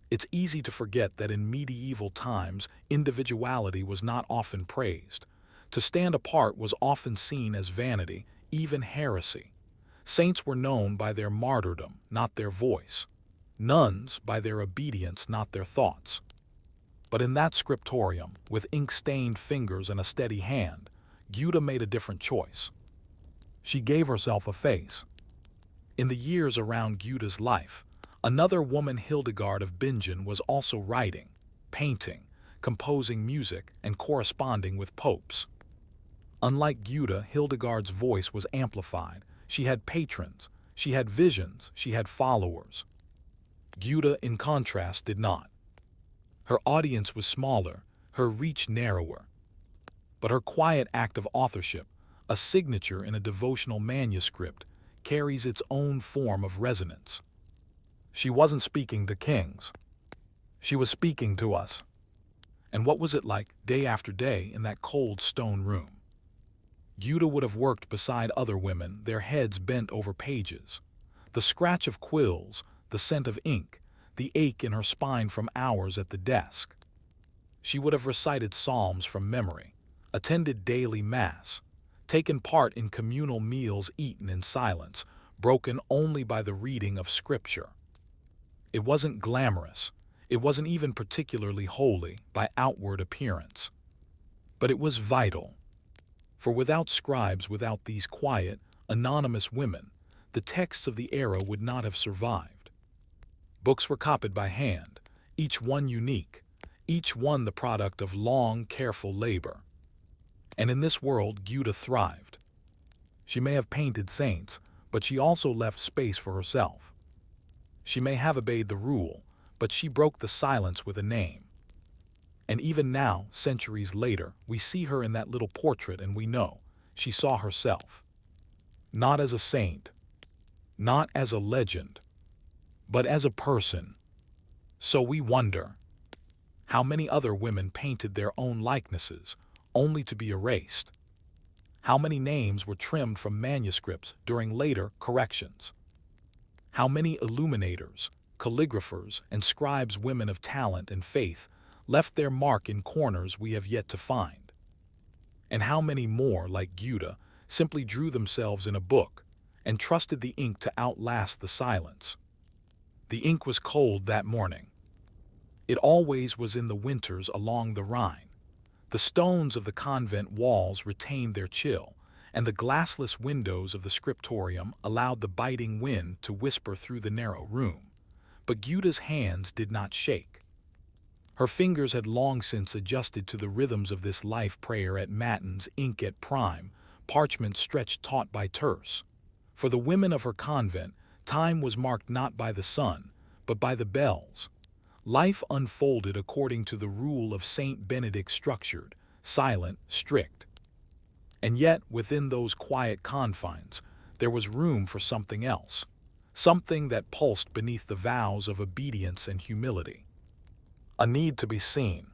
It's easy to forget that in medieval times, individuality was not often praised. To stand apart was often seen as vanity, even heresy. Saints were known by their martyrdom, not their voice. Nuns by their obedience, not their thoughts. But in that scriptorium, with ink-stained fingers and a steady hand, Gyuda made a different choice. She gave herself a face. In the years around Gyuda's life, another woman, Hildegard of Bingen, was also writing, painting, composing music, and corresponding with popes. Unlike Gyuda, Hildegard's voice was amplified. She had patrons, she had visions, she had followers. Gyuda, in contrast, did not. Her audience was smaller, her reach narrower. But her quiet act of authorship, a signature in a devotional manuscript, carries its own form of resonance. She wasn't speaking to kings. She was speaking to us. And what was it like, day after day, in that cold stone room? Gyuda would have worked beside other women, their heads bent over pages. The scratch of quills, the scent of ink, the ache in her spine from hours at the desk. She would have recited psalms from memory, attended daily mass, taken part in communal meals eaten in silence, broken only by the reading of scripture. It wasn't glamorous. It wasn't even particularly holy by outward appearance. But it was vital. For without scribes, without these quiet, anonymous women, the texts of the era would not have survived. Books were copied by hand, each one unique, each one the product of long, careful labor. And in this world, Gyuda thrived. She may have painted saints, but she also left space for herself. She may have obeyed the rule, but she broke the silence with a name. And even now, centuries later, we see her in that little portrait and we know she saw herself. Not as a saint, not as a legend, but as a person. So we wonder, how many other women painted their own likenesses, only to be erased? How many names were trimmed from manuscripts during later corrections? How many illuminators, calligraphers, and scribes, women of talent and faith, left their mark in corners we have yet to find? And how many more, like Gyuda, simply drew themselves in a book and trusted the ink to outlast the silence? The ink was cold that morning. It always was in the winters along the Rhine. The stones of the convent walls retained their chill, and the glassless windows of the scriptorium allowed the biting wind to whisper through the narrow room. But Gyuda's hands did not shake. Her fingers had long since adjusted to the rhythms of this life prayer at matins, ink at prime, parchment stretched taut by terse. For the women of her convent, time was marked not by the sun, but by the bells. Life unfolded according to the rule of Saint Benedict, structured, silent, strict. And yet, within those quiet confines, there was room for something else, something that pulsed beneath the vows of obedience and humility. A need to be seen.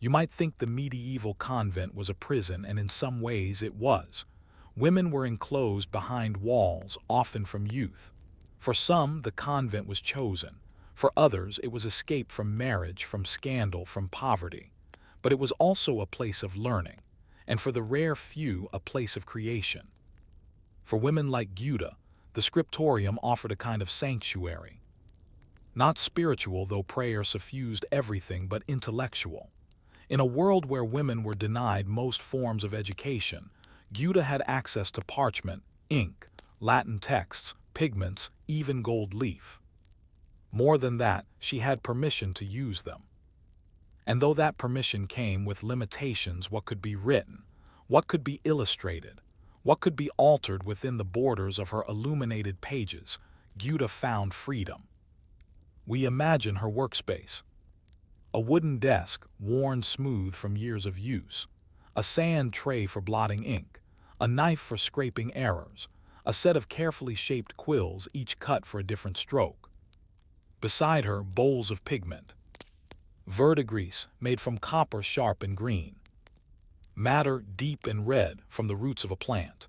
You might think the medieval convent was a prison, and in some ways it was. Women were enclosed behind walls, often from youth. For some, the convent was chosen. For others, it was escape from marriage, from scandal, from poverty. But it was also a place of learning, and for the rare few, a place of creation. For women like Gyuda, the scriptorium offered a kind of sanctuary. Not spiritual, though prayer suffused everything, but intellectual. In a world where women were denied most forms of education, Gyuda had access to parchment, ink, Latin texts, pigments, even gold leaf. More than that, she had permission to use them. And though that permission came with limitations, what could be written, what could be illustrated, what could be altered within the borders of her illuminated pages, Gyuda found freedom. We imagine her workspace. A wooden desk, worn smooth from years of use, a sand tray for blotting ink, a knife for scraping errors, a set of carefully shaped quills, each cut for a different stroke. Beside her, bowls of pigment. Verdigris, made from copper sharp and green. Madder, deep and red, from the roots of a plant.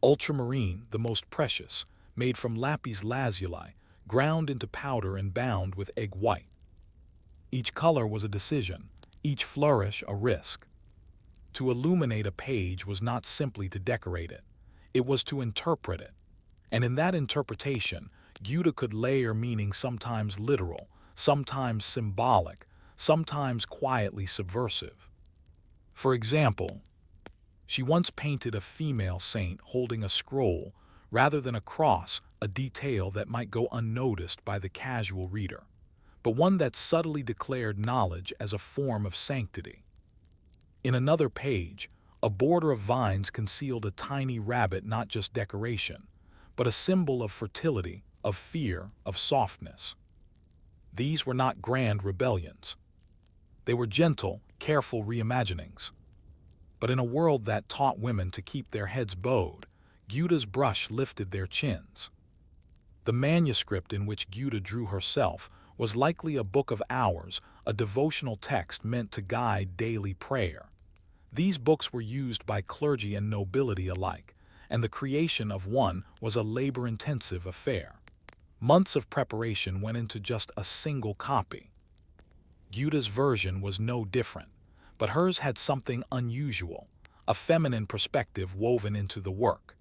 Ultramarine, the most precious, made from lapis lazuli, ground into powder and bound with egg white. Each color was a decision, each flourish a risk. To illuminate a page was not simply to decorate it, it was to interpret it. And in that interpretation, Gyuda could layer meaning, sometimes literal, sometimes symbolic, sometimes quietly subversive. For example, she once painted a female saint holding a scroll rather than a cross, a detail that might go unnoticed by the casual reader, but one that subtly declared knowledge as a form of sanctity. In another page, a border of vines concealed a tiny rabbit, not just decoration, but a symbol of fertility, of fear, of softness. These were not grand rebellions. They were gentle, careful reimaginings. But in a world that taught women to keep their heads bowed, Gyuda's brush lifted their chins. The manuscript in which Gyuda drew herself was likely a book of hours, a devotional text meant to guide daily prayer. These books were used by clergy and nobility alike, and the creation of one was a labor-intensive affair. Months of preparation went into just a single copy. Gyuda's version was no different, but hers had something unusual, a feminine perspective woven into the work.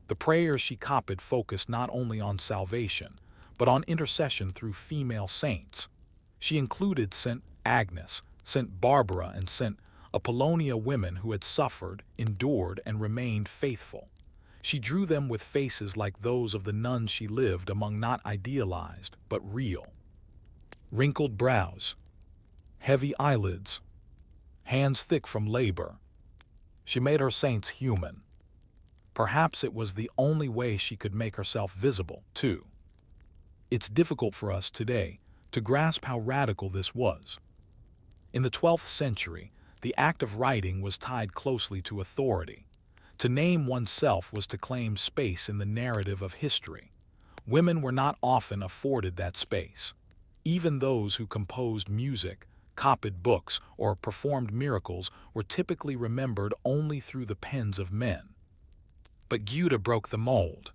The prayers she copied focused not only on salvation, but on intercession through female saints. She included St. Agnes, St. Barbara, and St. Apollonia, women who had suffered, endured, and remained faithful. She drew them with faces like those of the nuns she lived among, not idealized, but real. Wrinkled brows, heavy eyelids, hands thick from labor. She made her saints human. Perhaps it was the only way she could make herself visible, too. It's difficult for us today to grasp how radical this was. In the 12th century, the act of writing was tied closely to authority. To name oneself was to claim space in the narrative of history. Women were not often afforded that space. Even those who composed music, copied books, or performed miracles were typically remembered only through the pens of men. But Gyuda broke the mold.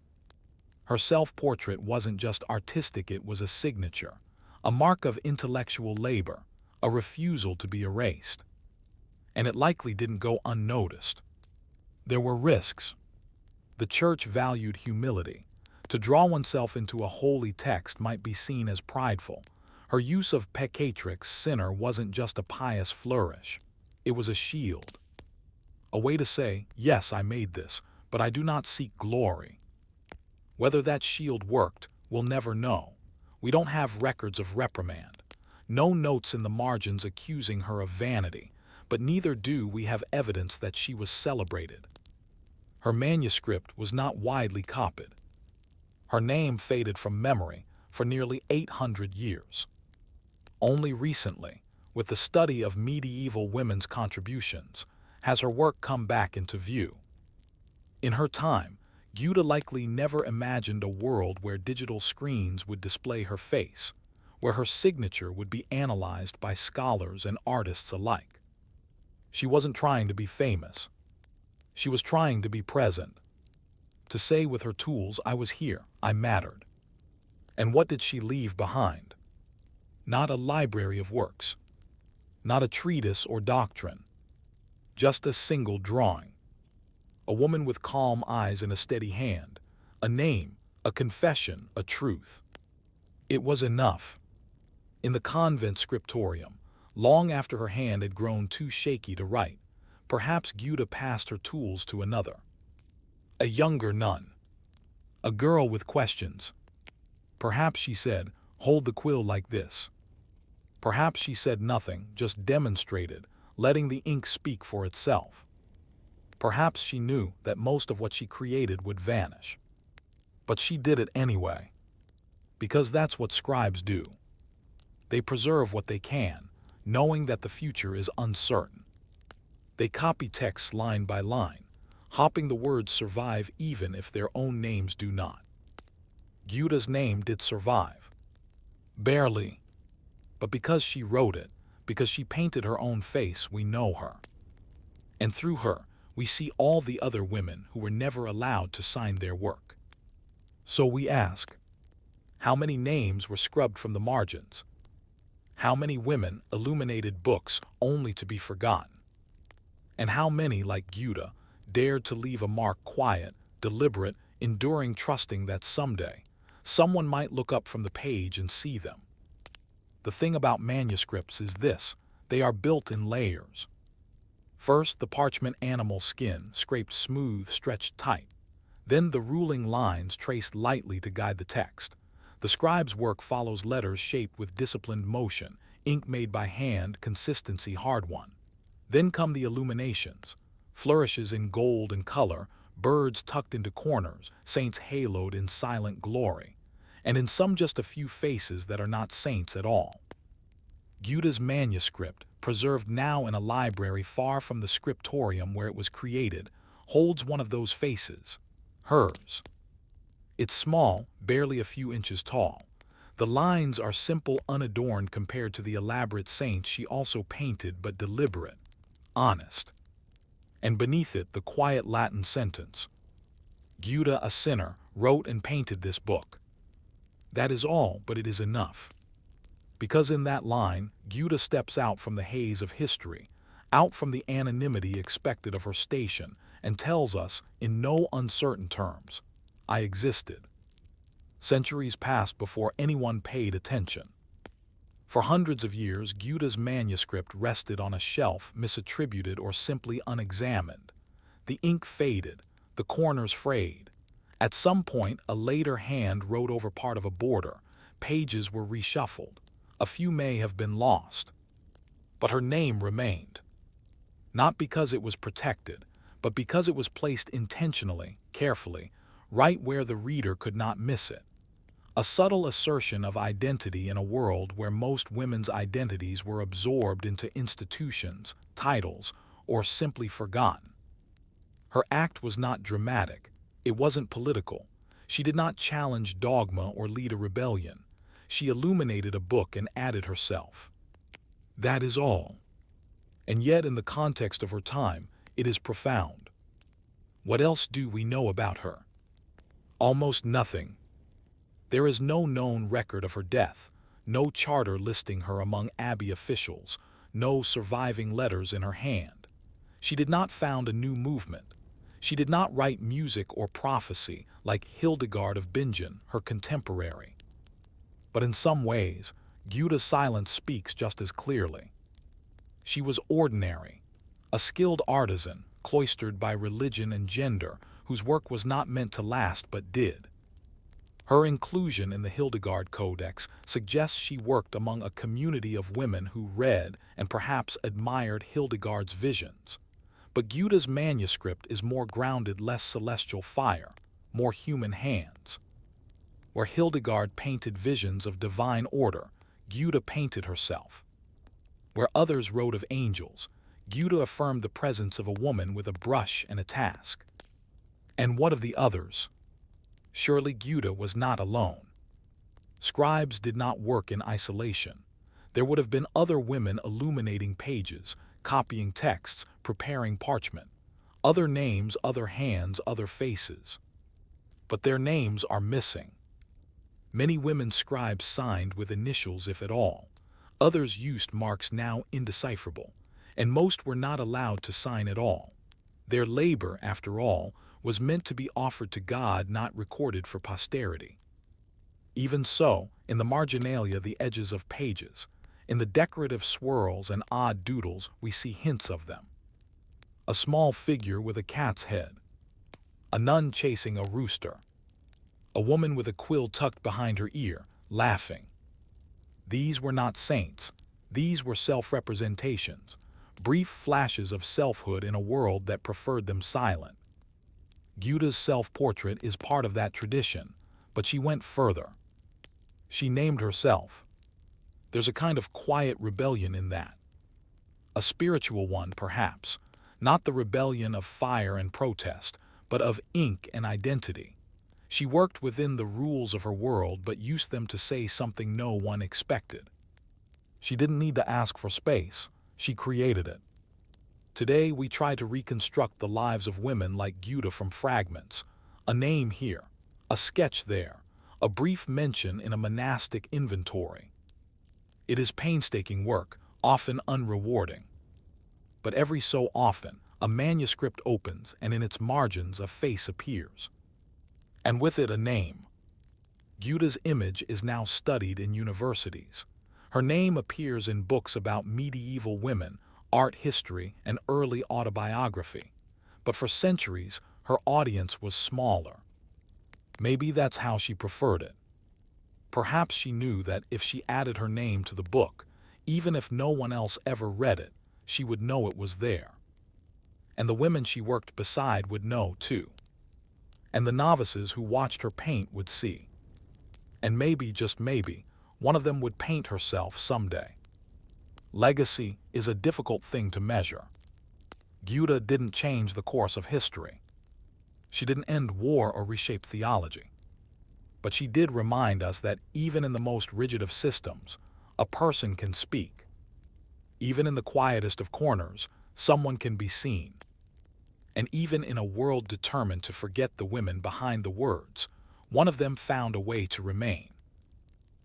Her self-portrait wasn't just artistic, it was a signature, a mark of intellectual labor, a refusal to be erased. And it likely didn't go unnoticed. There were risks. The church valued humility. To draw oneself into a holy text might be seen as prideful. Her use of peccatrix, sinner, wasn't just a pious flourish. It was a shield. A way to say, yes, I made this, but I do not seek glory. Whether that shield worked, we'll never know. We don't have records of reprimand, no notes in the margins accusing her of vanity, but neither do we have evidence that she was celebrated. Her manuscript was not widely copied. Her name faded from memory for nearly 800 years. Only recently, with the study of medieval women's contributions, has her work come back into view. In her time, Guda likely never imagined a world where digital screens would display her face, where her signature would be analyzed by scholars and artists alike. She wasn't trying to be famous. She was trying to be present, to say with her tools, I was here, I mattered. And what did she leave behind? Not a library of works, not a treatise or doctrine, just a single drawing. A woman with calm eyes and a steady hand, a name, a confession, a truth. It was enough. In the convent scriptorium, long after her hand had grown too shaky to write, perhaps Guda passed her tools to another. A younger nun. A girl with questions. Perhaps she said, hold the quill like this. Perhaps she said nothing, just demonstrated, letting the ink speak for itself. Perhaps she knew that most of what she created would vanish. But she did it anyway. Because that's what scribes do. They preserve what they can, knowing that the future is uncertain. They copy texts line by line, hoping the words survive even if their own names do not. Guda's name did survive. Barely. But because she wrote it, because she painted her own face, we know her. And through her, we see all the other women who were never allowed to sign their work. So we ask, how many names were scrubbed from the margins? How many women illuminated books only to be forgotten? And how many, like Guda, dared to leave a mark quiet, deliberate, enduring, trusting that someday, someone might look up from the page and see them? The thing about manuscripts is this: they are built in layers. First, the parchment animal skin, scraped smooth, stretched tight. Then the ruling lines traced lightly to guide the text. The scribe's work follows letters shaped with disciplined motion, ink made by hand, consistency hard-won. Then come the illuminations, flourishes in gold and color, birds tucked into corners, saints haloed in silent glory, and in some just a few faces that are not saints at all. Guda's manuscript, preserved now in a library far from the scriptorium where it was created, holds one of those faces, hers. It's small, barely a few inches tall. The lines are simple, unadorned compared to the elaborate saints she also painted, but deliberate, honest. And beneath it, the quiet Latin sentence, Guda, a sinner, wrote and painted this book. That is all, but it is enough. Because in that line, Guda steps out from the haze of history, out from the anonymity expected of her station, and tells us, in no uncertain terms, I existed. Centuries passed before anyone paid attention. For hundreds of years, Guda's manuscript rested on a shelf, misattributed or simply unexamined. The ink faded, the corners frayed. At some point, a later hand wrote over part of a border. Pages were reshuffled. A few may have been lost. But her name remained. Not because it was protected, but because it was placed intentionally, carefully, right where the reader could not miss it. A subtle assertion of identity in a world where most women's identities were absorbed into institutions, titles, or simply forgotten. Her act was not dramatic. It wasn't political. She did not challenge dogma or lead a rebellion. She illuminated a book and added herself. That is all. And yet, in the context of her time, it is profound. What else do we know about her? Almost nothing. There is no known record of her death, no charter listing her among abbey officials, no surviving letters in her hand. She did not found a new movement. She did not write music or prophecy like Hildegard of Bingen, her contemporary. But in some ways, Guda's silence speaks just as clearly. She was ordinary, a skilled artisan, cloistered by religion and gender, whose work was not meant to last but did. Her inclusion in the Hildegard Codex suggests she worked among a community of women who read and perhaps admired Hildegard's visions. But Guda's manuscript is more grounded, less celestial fire, more human hands. Where Hildegard painted visions of divine order, Guda painted herself. Where others wrote of angels, Guda affirmed the presence of a woman with a brush and a task. And what of the others? Surely Guda was not alone. Scribes did not work in isolation. There would have been other women illuminating pages, copying texts, preparing parchment. Other names, other hands, other faces. But their names are missing. Many women scribes signed with initials, if at all. Others used marks now indecipherable, and most were not allowed to sign at all. Their labor, after all, was meant to be offered to God, not recorded for posterity. Even so, in the marginalia, the edges of pages, in the decorative swirls and odd doodles, we see hints of them. A small figure with a cat's head, a nun chasing a rooster, a woman with a quill tucked behind her ear, laughing. These were not saints. These were self-representations, brief flashes of selfhood in a world that preferred them silent. Guda's self-portrait is part of that tradition, but she went further. She named herself. There's a kind of quiet rebellion in that. A spiritual one, perhaps, not the rebellion of fire and protest, but of ink and identity. She worked within the rules of her world, but used them to say something no one expected. She didn't need to ask for space. She created it. Today we try to reconstruct the lives of women like Guda from fragments. A name here, a sketch there, a brief mention in a monastic inventory. It is painstaking work, often unrewarding. But every so often, a manuscript opens and in its margins a face appears. And with it a name. Guda's image is now studied in universities. Her name appears in books about medieval women, art history, and early autobiography. But for centuries, her audience was smaller. Maybe that's how she preferred it. Perhaps she knew that if she added her name to the book, even if no one else ever read it, she would know it was there. And the women she worked beside would know too. And the novices who watched her paint would see. And maybe, just maybe, one of them would paint herself someday. Legacy is a difficult thing to measure. Guda didn't change the course of history. She didn't end war or reshape theology. But she did remind us that even in the most rigid of systems, a person can speak. Even in the quietest of corners, someone can be seen. And even in a world determined to forget the women behind the words, one of them found a way to remain.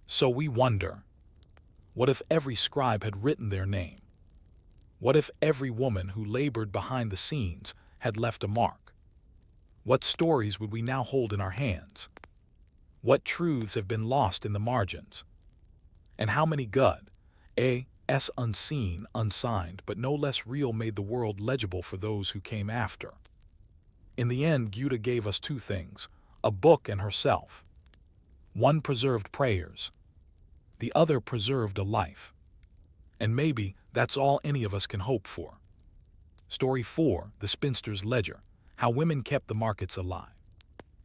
So we wonder, what if every scribe had written their name? What if every woman who labored behind the scenes had left a mark? What stories would we now hold in our hands? What truths have been lost in the margins? And how many S unseen, unsigned, but no less real made the world legible for those who came after? In the end, Guda gave us two things, a book and herself. One preserved prayers. The other preserved a life. And maybe that's all any of us can hope for. Story 4, The Spinster's Ledger, How Women Kept the Markets Alive.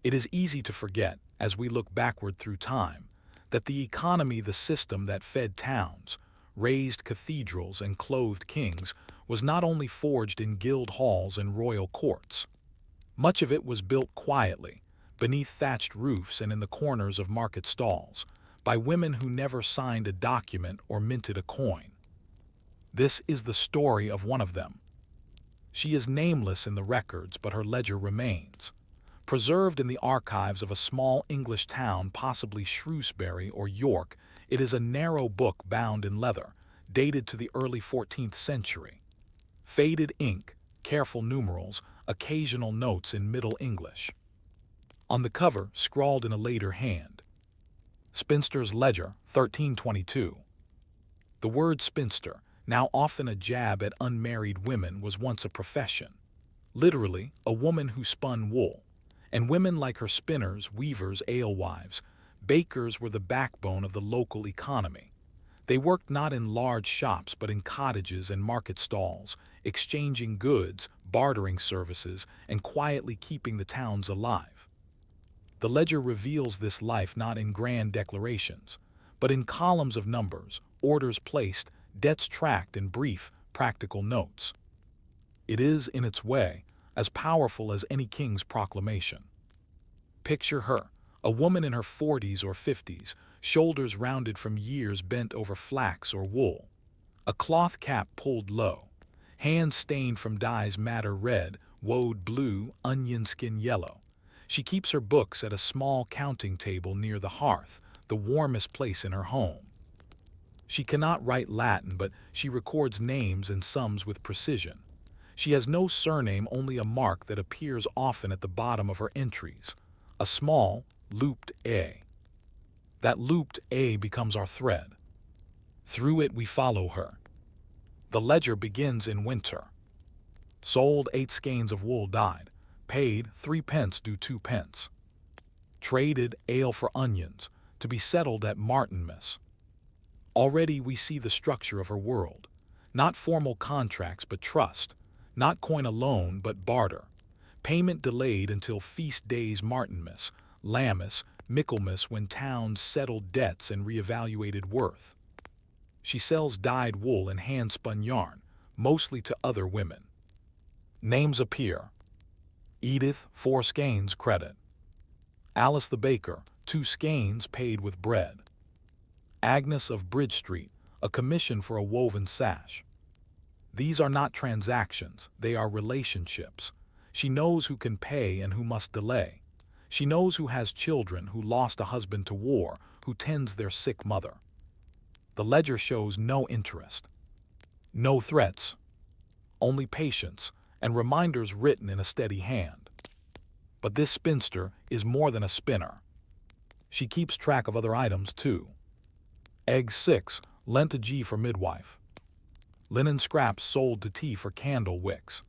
It is easy to forget, as we look backward through time, that the economy, the system that fed towns, raised cathedrals, and clothed kings, was not only forged in guild halls and royal courts. Much of it was built quietly, beneath thatched roofs and in the corners of market stalls, by women who never signed a document or minted a coin. This is the story of one of them. She is nameless in the records, but her ledger remains. Preserved in the archives of a small English town, possibly Shrewsbury or York, it is a narrow book bound in leather, dated to the early 14th century. Faded ink, careful numerals, occasional notes in Middle English. On the cover, scrawled in a later hand, Spinster's Ledger, 1322. The word spinster, now often a jab at unmarried women, was once a profession. Literally, a woman who spun wool. And women like her spinners, weavers, alewives, bakers were the backbone of the local economy. They worked not in large shops but in cottages and market stalls, exchanging goods, bartering services, and quietly keeping the towns alive. The ledger reveals this life not in grand declarations, but in columns of numbers, orders placed, debts tracked, and brief, practical notes. It is, in its way, as powerful as any king's proclamation. Picture her, a woman in her 40s or 50s, shoulders rounded from years bent over flax or wool, a cloth cap pulled low, hands stained from dyes madder red, woad blue, onion skin yellow. She keeps her books at a small counting table near the hearth, the warmest place in her home. She cannot write Latin, but she records names and sums with precision. She has no surname, only a mark that appears often at the bottom of her entries, a small, looped A. That looped A becomes our thread. Through it we follow her. The ledger begins in winter. Sold 8 skeins of wool dyed, paid 3 pence due 2 pence. Traded ale for onions, to be settled at Martinmas. Already we see the structure of her world. Not formal contracts but trust, not coin alone but barter. Payment delayed until feast days Martinmas, Lammas, Michaelmas, when towns settled debts and reevaluated worth. She sells dyed wool and hand-spun yarn, mostly to other women. Names appear. Edith, 4 skeins credit. Alice the baker, 2 skeins paid with bread. Agnes of Bridge Street, a commission for a woven sash. These are not transactions, they are relationships. She knows who can pay and who must delay. She knows who has children, who lost a husband to war, who tends their sick mother. The ledger shows no interest, no threats, only patience and reminders written in a steady hand. But this spinster is more than a spinner. She keeps track of other items too. Eggs 6, lent a G for midwife. Linen scraps sold to tea for candle wicks.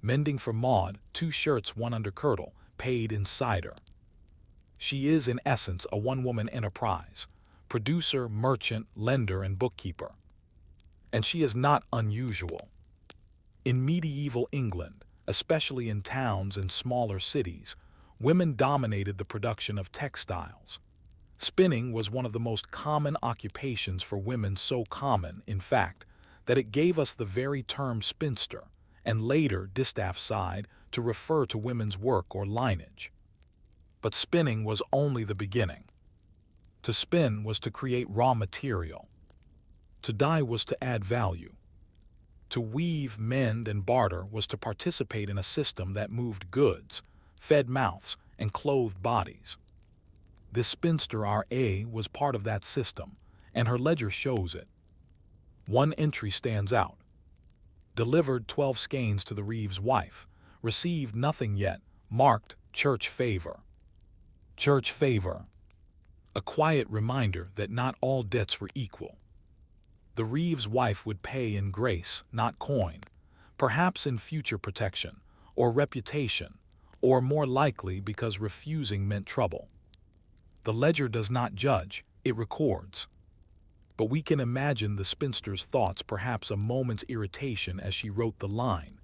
Mending for Maud, 2 shirts, 1 underkirtle, paid in cider. She is in essence a one-woman enterprise, producer, merchant, lender, and bookkeeper. And she is not unusual. In medieval England, especially in towns and smaller cities, women dominated the production of textiles. Spinning was one of the most common occupations for women, so common, in fact, that it gave us the very term spinster, and later distaff side, to refer to women's work or lineage. But spinning was only the beginning. To spin was to create raw material. To dye was to add value. To weave, mend, and barter was to participate in a system that moved goods, fed mouths, and clothed bodies. This spinster, our A, was part of that system, and her ledger shows it. One entry stands out. Delivered 12 skeins to the Reeve's wife, received nothing yet, marked church favor. Church favor. A quiet reminder that not all debts were equal. The Reeve's wife would pay in grace, not coin, perhaps in future protection, or reputation, or more likely because refusing meant trouble. The ledger does not judge, it records. But we can imagine the spinster's thoughts, perhaps a moment's irritation as she wrote the line,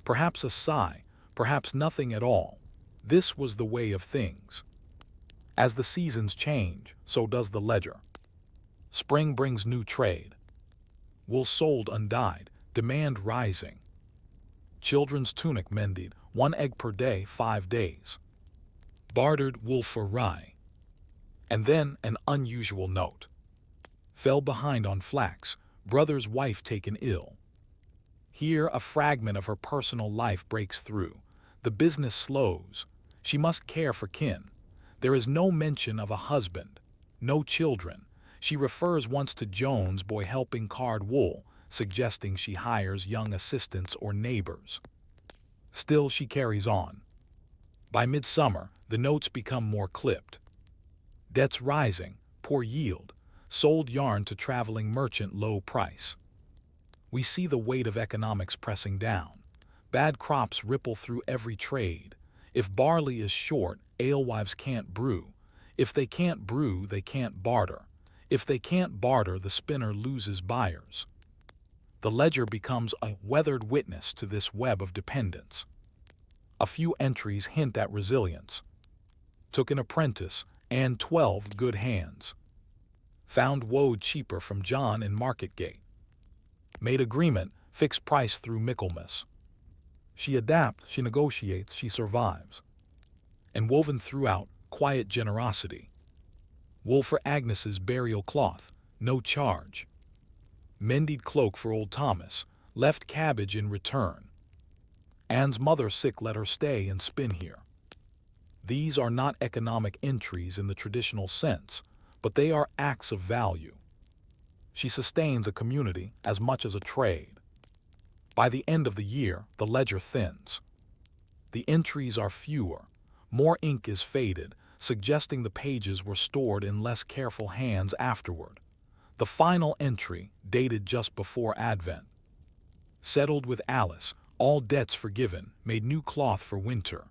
perhaps a sigh, perhaps nothing at all. This was the way of things. As the seasons change, so does the ledger. Spring brings new trade. Wool sold undyed, demand rising. Children's tunic mended, 1 egg per day, 5 days. Bartered wool for rye. And then an unusual note. Fell behind on flax, brother's wife taken ill. Here a fragment of her personal life breaks through. The business slows. She must care for kin. There is no mention of a husband, no children. She refers once to Jones' boy helping card wool, suggesting she hires young assistants or neighbors. Still she carries on. By midsummer, the notes become more clipped. Debts rising, poor yield, sold yarn to traveling merchant, low price. We see the weight of economics pressing down. Bad crops ripple through every trade. If barley is short, alewives can't brew. If they can't brew, they can't barter. If they can't barter, the spinner loses buyers. The ledger becomes a weathered witness to this web of dependence. A few entries hint at resilience. Took an apprentice and 12 good hands. Found woad cheaper from John in Marketgate. Made agreement, fixed price through Michaelmas. She adapts, she negotiates, she survives. And woven throughout, quiet generosity. Wool for Agnes's burial cloth, no charge. Mended cloak for old Thomas, left cabbage in return. Anne's mother sick let her stay and spin here. These are not economic entries in the traditional sense, but they are acts of value. She sustains a community as much as a trade. By the end of the year, the ledger thins. The entries are fewer. More ink is faded, suggesting the pages were stored in less careful hands afterward. The final entry, dated just before Advent. Settled with Alice, all debts forgiven, made new cloth for winter.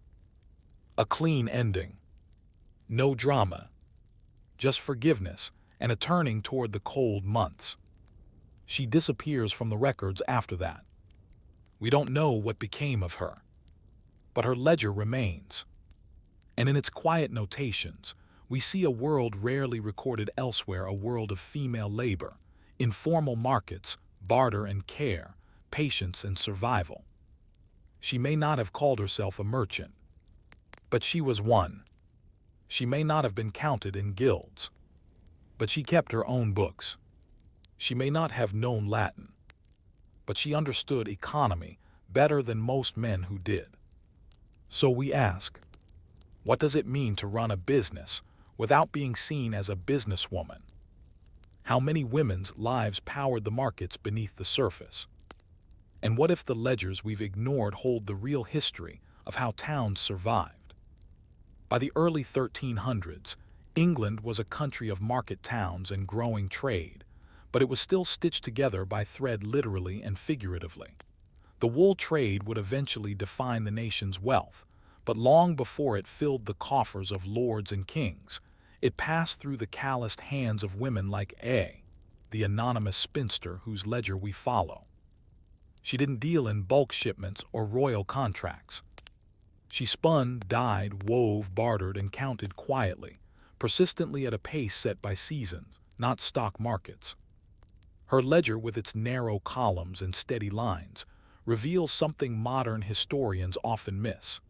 A clean ending. No drama. Just forgiveness and a turning toward the cold months. She disappears from the records after that. We don't know what became of her. But her ledger remains. And in its quiet notations, we see a world rarely recorded elsewhere, a world of female labor, informal markets, barter and care, patience and survival. She may not have called herself a merchant, but she was one. She may not have been counted in guilds, but she kept her own books. She may not have known Latin, but she understood economy better than most men who did. So we ask, what does it mean to run a business without being seen as a businesswoman? How many women's lives powered the markets beneath the surface? And what if the ledgers we've ignored hold the real history of how towns survived? By the early 1300s, England was a country of market towns and growing trade, but it was still stitched together by thread literally and figuratively. The wool trade would eventually define the nation's wealth, but long before it filled the coffers of lords and kings, it passed through the calloused hands of women like A, the anonymous spinster whose ledger we follow. She didn't deal in bulk shipments or royal contracts. She spun, dyed, wove, bartered, and counted quietly, persistently at a pace set by seasons, not stock markets. Her ledger, with its narrow columns and steady lines, reveals something modern historians often miss.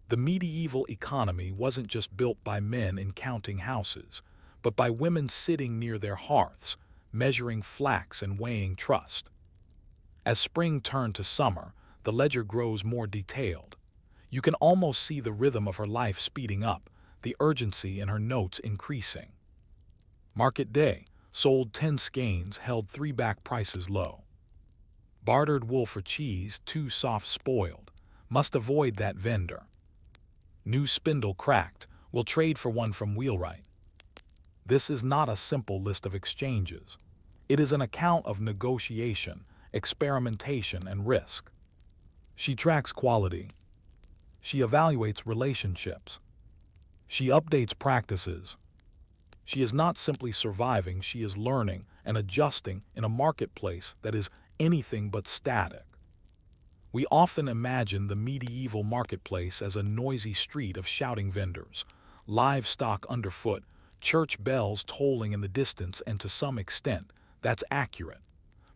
The medieval economy wasn't just built by men in counting houses, but by women sitting near their hearths, measuring flax and weighing trust. As spring turned to summer, the ledger grows more detailed. You can almost see the rhythm of her life speeding up, the urgency in her notes increasing. Market day, sold 10 skeins, held 3 back prices low. Bartered wool for cheese, too soft spoiled, must avoid that vendor. New spindle cracked, will trade for one from wheelwright. This is not a simple list of exchanges. It is an account of negotiation, experimentation, and risk. She tracks quality. She evaluates relationships. She updates practices. She is not simply surviving, she is learning and adjusting in a marketplace that is anything but static. We often imagine the medieval marketplace as a noisy street of shouting vendors, livestock underfoot, church bells tolling in the distance, and to some extent, that's accurate.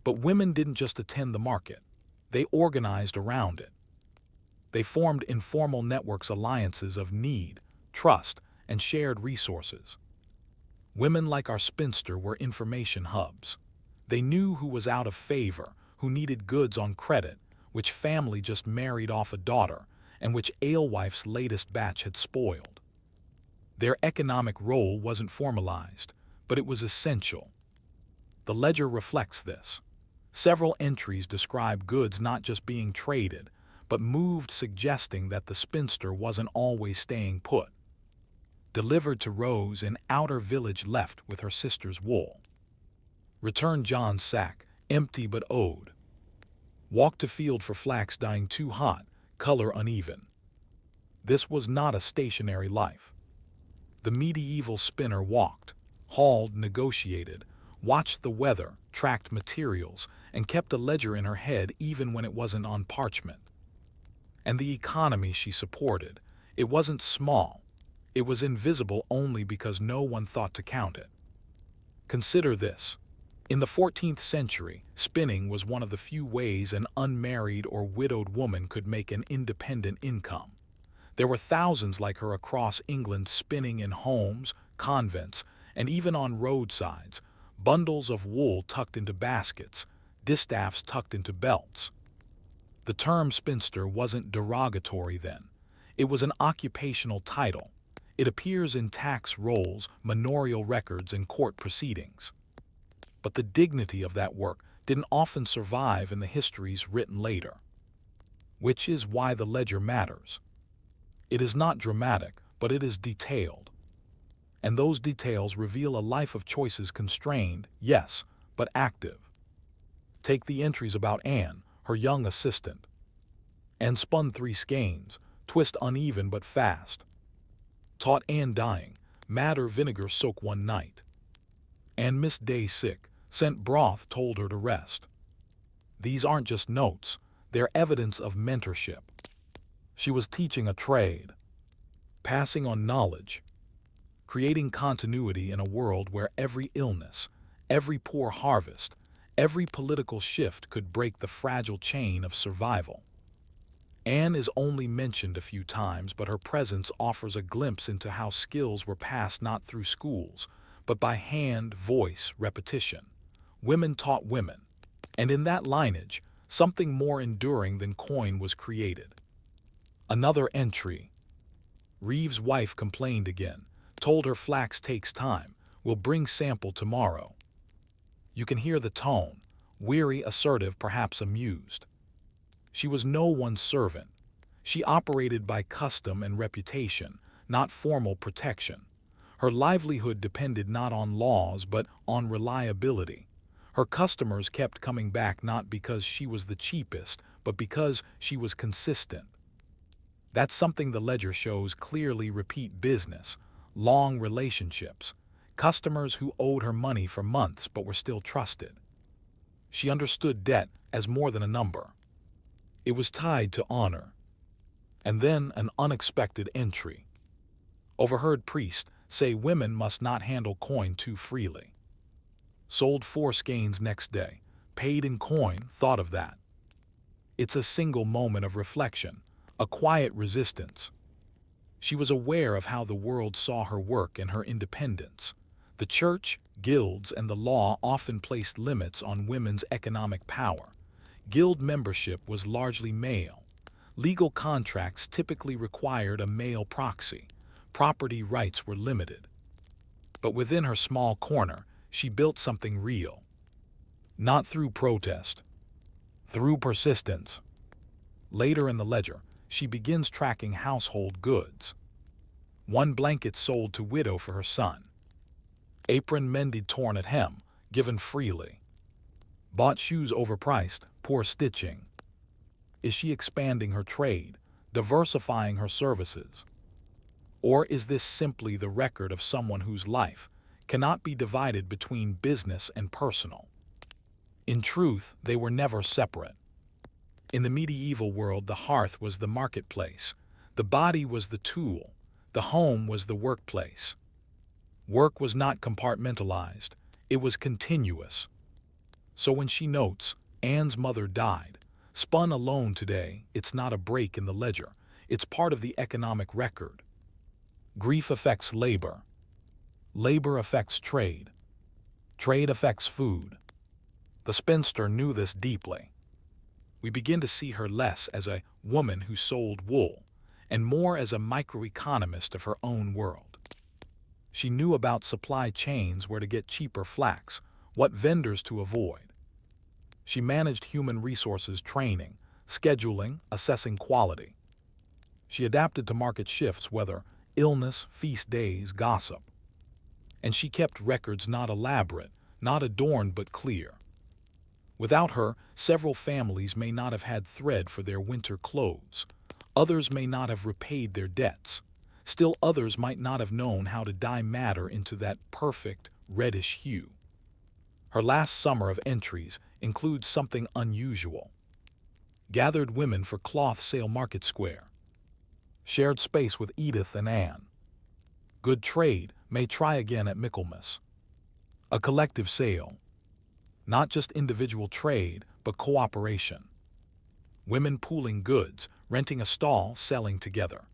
But women didn't just attend the market. They organized around it. They formed informal networks, alliances of need, trust, and shared resources. Women like our spinster were information hubs. They knew who was out of favor, who needed goods on credit, which family just married off a daughter, and which alewife's latest batch had spoiled. Their economic role wasn't formalized, but it was essential. The ledger reflects this. Several entries describe goods not just being traded, but moved, suggesting that the spinster wasn't always staying put. Delivered to Rose in outer village, left with her sister's wool. Returned John's sack, empty but owed. Walked to field for flax, dying too hot, color uneven. This was not a stationary life. The medieval spinner walked, hauled, negotiated, watched the weather, tracked materials, and kept a ledger in her head even when it wasn't on parchment. And the economy she supported, it wasn't small. It was invisible only because no one thought to count it. Consider this. In the 14th century, spinning was one of the few ways an unmarried or widowed woman could make an independent income. There were thousands like her across England spinning in homes, convents, and even on roadsides, bundles of wool tucked into baskets, distaffs tucked into belts. The term spinster wasn't derogatory then. It was an occupational title. It appears in tax rolls, manorial records, and court proceedings. But the dignity of that work didn't often survive in the histories written later. Which is why the ledger matters. It is not dramatic, but it is detailed. And those details reveal a life of choices constrained, yes, but active. Take the entries about Anne, her young assistant. Anne spun 3 skeins, twist uneven but fast. Taught Anne dyeing, madder vinegar soak one night. Anne missed day sick, sent broth, told her to rest. These aren't just notes, they're evidence of mentorship. She was teaching a trade, passing on knowledge, creating continuity in a world where every illness, every poor harvest, every political shift could break the fragile chain of survival. Anne is only mentioned a few times, but her presence offers a glimpse into how skills were passed not through schools, but by hand, voice, repetition. Women taught women, and in that lineage, something more enduring than coin was created. Another entry. Reeves' wife complained again, told her flax takes time, will bring sample tomorrow. You can hear the tone, weary, assertive, perhaps amused. She was no one's servant. She operated by custom and reputation, not formal protection. Her livelihood depended not on laws but on reliability. Her customers kept coming back not because she was the cheapest, but because she was consistent. That's something the ledger shows clearly: repeat business, long relationships, customers who owed her money for months but were still trusted. She understood debt as more than a number. It was tied to honor. And then an unexpected entry. Overheard priest say women must not handle coin too freely. Sold 4 skeins next day, paid in coin, thought of that. It's a single moment of reflection, a quiet resistance. She was aware of how the world saw her work and her independence. The church, guilds, and the law often placed limits on women's economic power. Guild membership was largely male. Legal contracts typically required a male proxy. Property rights were limited. But within her small corner, she built something real. Not through protest, through persistence. Later in the ledger, she begins tracking household goods. 1 blanket sold to widow for her son. Apron mended torn at hem, given freely. Bought shoes overpriced, poor stitching. Is she expanding her trade, diversifying her services? Or is this simply the record of someone whose life cannot be divided between business and personal? In truth, they were never separate. In the medieval world, the hearth was the marketplace, the body was the tool, the home was the workplace. Work was not compartmentalized, it was continuous. So when she notes, Anne's mother died, spun alone today, it's not a break in the ledger, it's part of the economic record. Grief affects labor. Labor affects trade. Trade affects food. The spinster knew this deeply. We begin to see her less as a woman who sold wool, and more as a microeconomist of her own world. She knew about supply chains, where to get cheaper flax, what vendors to avoid. She managed human resources, training, scheduling, assessing quality. She adapted to market shifts, whether illness, feast days, gossip. And she kept records not elaborate, not adorned, but clear. Without her, several families may not have had thread for their winter clothes. Others may not have repaid their debts. Still others might not have known how to dye matter into that perfect reddish hue. Her last summer of entries includes something unusual. Gathered women for cloth sale Market Square. Shared space with Edith and Anne. Good trade, may try again at Michaelmas. A collective sale. Not just individual trade, but cooperation. Women pooling goods, renting a stall, selling together.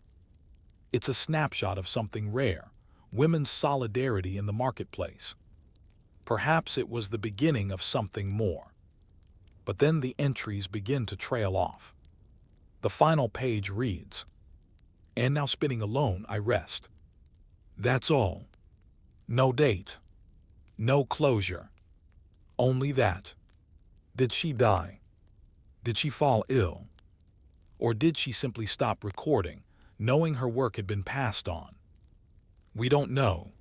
It's a snapshot of something rare, women's solidarity in the marketplace. Perhaps it was the beginning of something more. But then the entries begin to trail off. The final page reads, "And now spinning alone, I rest." That's all. No date. No closure. Only that. Did she die? Did she fall ill? Or did she simply stop recording, knowing her work had been passed on? We don't know.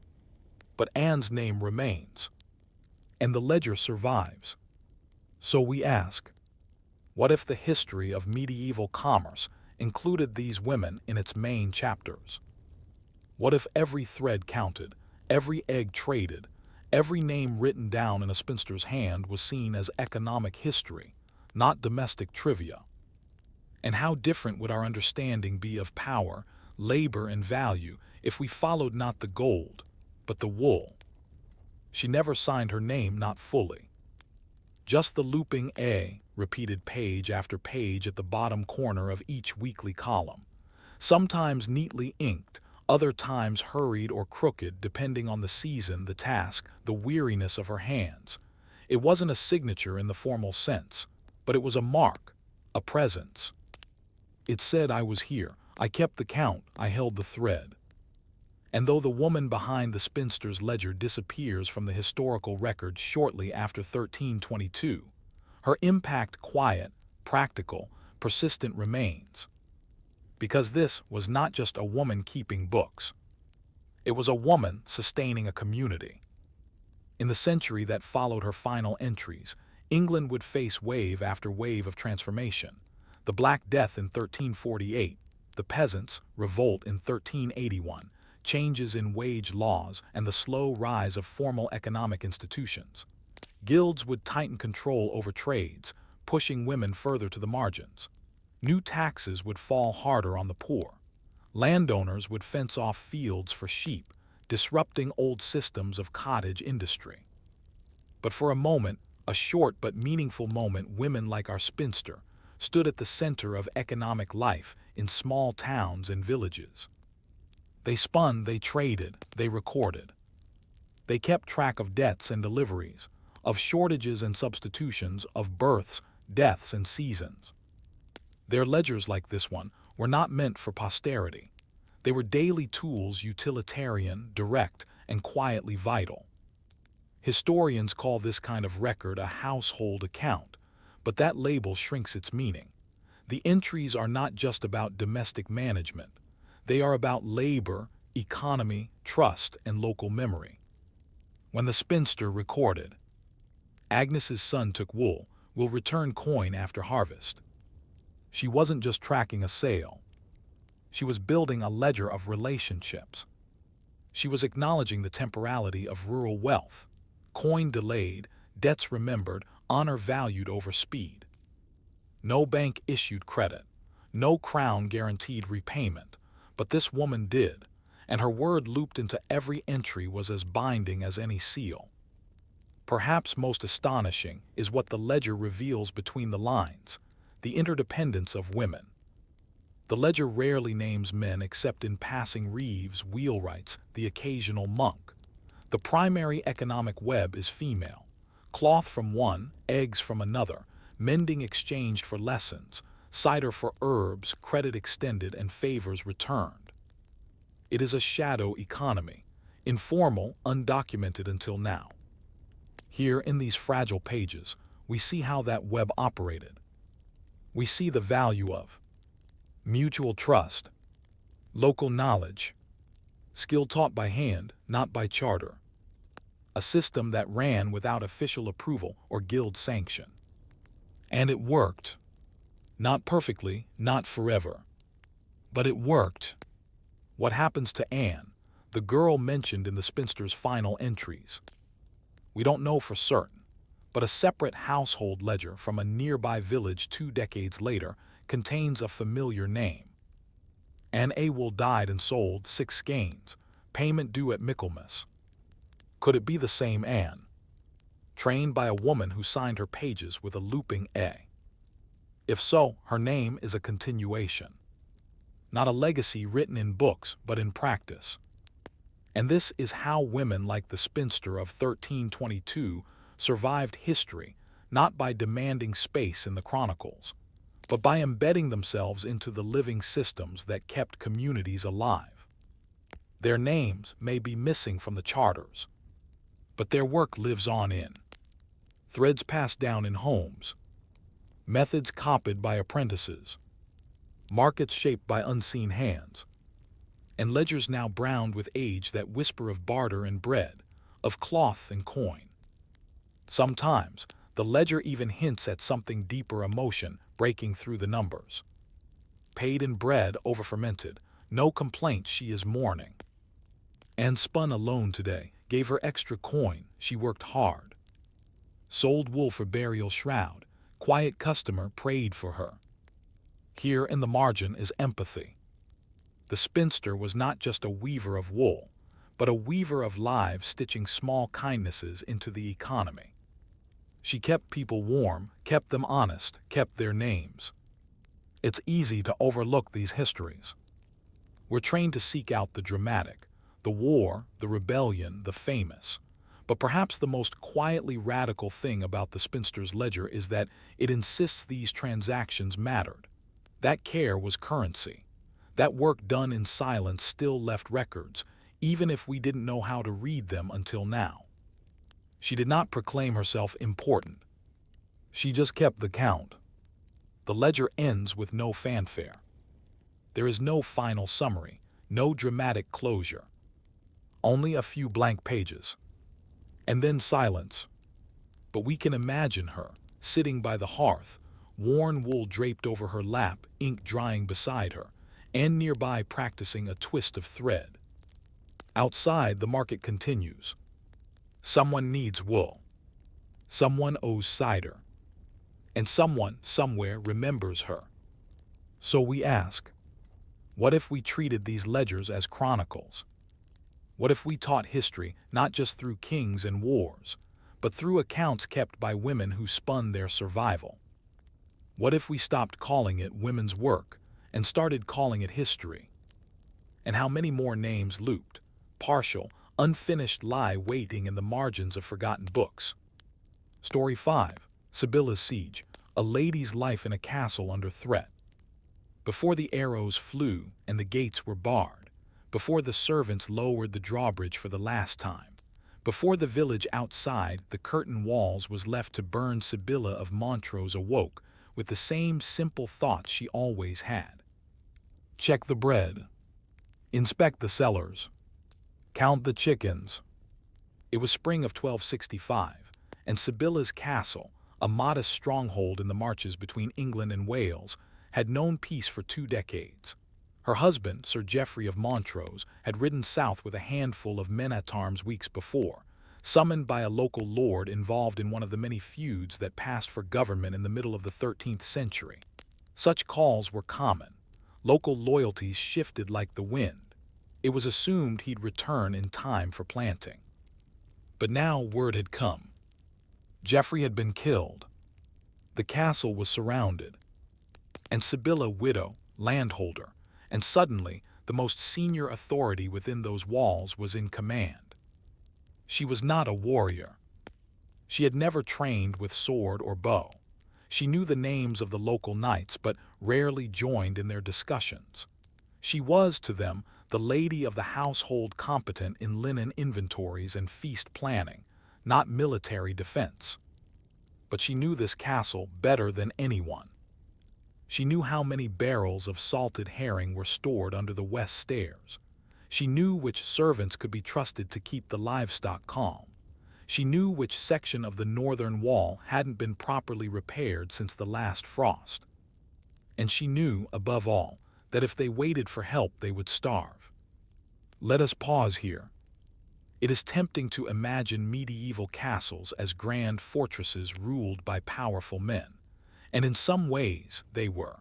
But Anne's name remains. And the ledger survives. So we ask, what if the history of medieval commerce included these women in its main chapters? What if every thread counted, every egg traded, every name written down in a spinster's hand was seen as economic history, not domestic trivia? And how different would our understanding be of power, labor, and value if we followed not the gold, but the wool? She never signed her name, not fully. Just the looping A, repeated page after page at the bottom corner of each weekly column, sometimes neatly inked, other times hurried or crooked depending on the season, the task, the weariness of her hands. It wasn't a signature in the formal sense, but it was a mark, a presence. It said I was here, I kept the count, I held the thread. And though the woman behind the spinster's ledger disappears from the historical record shortly after 1322, her impact quiet, practical, persistent remains. Because this was not just a woman keeping books. It was a woman sustaining a community. In the century that followed her final entries, England would face wave after wave of transformation. The Black Death in 1348, the Peasants' Revolt in 1381, changes in wage laws, and the slow rise of formal economic institutions. Guilds would tighten control over trades, pushing women further to the margins. New taxes would fall harder on the poor. Landowners would fence off fields for sheep, disrupting old systems of cottage industry. But for a moment, a short but meaningful moment, women like our spinster stood at the center of economic life in small towns and villages. They spun, they traded, they recorded. They kept track of debts and deliveries, of shortages and substitutions, of births, deaths, and seasons. Their ledgers, like this one, were not meant for posterity. They were daily tools, utilitarian, direct, and quietly vital. Historians call this kind of record a household account, but that label shrinks its meaning. The entries are not just about domestic management. They are about labor, economy, trust, and local memory. When the spinster recorded, Agnes's son took wool, will return coin after harvest. She wasn't just tracking a sale. She was building a ledger of relationships. She was acknowledging the temporality of rural wealth. Coin delayed, debts remembered, honor valued over speed. No bank issued credit. No crown guaranteed repayment. But this woman did, and her word looped into every entry was as binding as any seal. Perhaps most astonishing is what the ledger reveals between the lines, the interdependence of women. The ledger rarely names men except in passing: reeves, wheelwrights, the occasional monk. The primary economic web is female. Cloth from one, eggs from another, mending exchanged for lessons, cider for herbs, credit extended, and favors returned. It is a shadow economy, informal, undocumented until now. Here in these fragile pages, we see how that web operated. We see the value of mutual trust, local knowledge, skill taught by hand, not by charter, a system that ran without official approval or guild sanction. And it worked. Not perfectly, not forever. But it worked. What happens to Anne, the girl mentioned in the spinster's final entries? We don't know for certain, but a separate household ledger from a nearby village 2 decades later contains a familiar name. Anne Awol died and sold 6 skeins, payment due at Michaelmas. Could it be the same Anne, trained by a woman who signed her pages with a looping A? If so, her name is a continuation. Not a legacy written in books, but in practice. And this is how women like the spinster of 1322 survived history, not by demanding space in the chronicles, but by embedding themselves into the living systems that kept communities alive. Their names may be missing from the charters, but their work lives on in threads passed down in homes, methods copied by apprentices, markets shaped by unseen hands, and ledgers now browned with age that whisper of barter and bread, of cloth and coin. Sometimes, the ledger even hints at something deeper emotion breaking through the numbers. Paid in bread over fermented, no complaint, she is mourning. And spun alone today, gave her extra coin, she worked hard. Sold wool for burial shroud, quiet customer prayed for her. Here in the margin is empathy. The spinster was not just a weaver of wool, but a weaver of lives stitching small kindnesses into the economy. She kept people warm, kept them honest, kept their names. It's easy to overlook these histories. We're trained to seek out the dramatic, the war, the rebellion, the famous. But perhaps the most quietly radical thing about the spinster's ledger is that it insists these transactions mattered. That care was currency. That work done in silence still left records, even if we didn't know how to read them until now. She did not proclaim herself important. She just kept the count. The ledger ends with no fanfare. There is no final summary, no dramatic closure. Only a few blank pages. And then silence. But we can imagine her, sitting by the hearth, worn wool draped over her lap, ink drying beside her, and nearby practicing a twist of thread. Outside, the market continues. Someone needs wool. Someone owes cider. And someone, somewhere, remembers her. So we ask, what if we treated these ledgers as chronicles? What if we taught history not just through kings and wars, but through accounts kept by women who spun their survival? What if we stopped calling it women's work and started calling it history? And how many more names looped, partial, unfinished lie waiting in the margins of forgotten books? Story 5. Sibylla's Siege, a lady's life in a castle under threat. Before the arrows flew and the gates were barred, before the servants lowered the drawbridge for the last time, before the village outside the curtain walls was left to burn, Sibylla of Montrose awoke with the same simple thought she always had. Check the bread. Inspect the cellars. Count the chickens. It was spring of 1265, and Sibylla's castle, a modest stronghold in the marches between England and Wales, had known peace for 2 decades. Her husband, Sir Geoffrey of Montrose, had ridden south with a handful of men-at-arms weeks before, summoned by a local lord involved in one of the many feuds that passed for government in the middle of the 13th century. Such calls were common. Local loyalties shifted like the wind. It was assumed he'd return in time for planting. But now word had come. Geoffrey had been killed. The castle was surrounded. And Sibylla, widow, landholder, and suddenly the most senior authority within those walls was in command. She was not a warrior. She had never trained with sword or bow. She knew the names of the local knights, but rarely joined in their discussions. She was, to them, the lady of the household, competent in linen inventories and feast planning, not military defense. But she knew this castle better than anyone. She knew how many barrels of salted herring were stored under the west stairs. She knew which servants could be trusted to keep the livestock calm. She knew which section of the northern wall hadn't been properly repaired since the last frost. And she knew, above all, that if they waited for help they would starve. Let us pause here. It is tempting to imagine medieval castles as grand fortresses ruled by powerful men, and in some ways they were.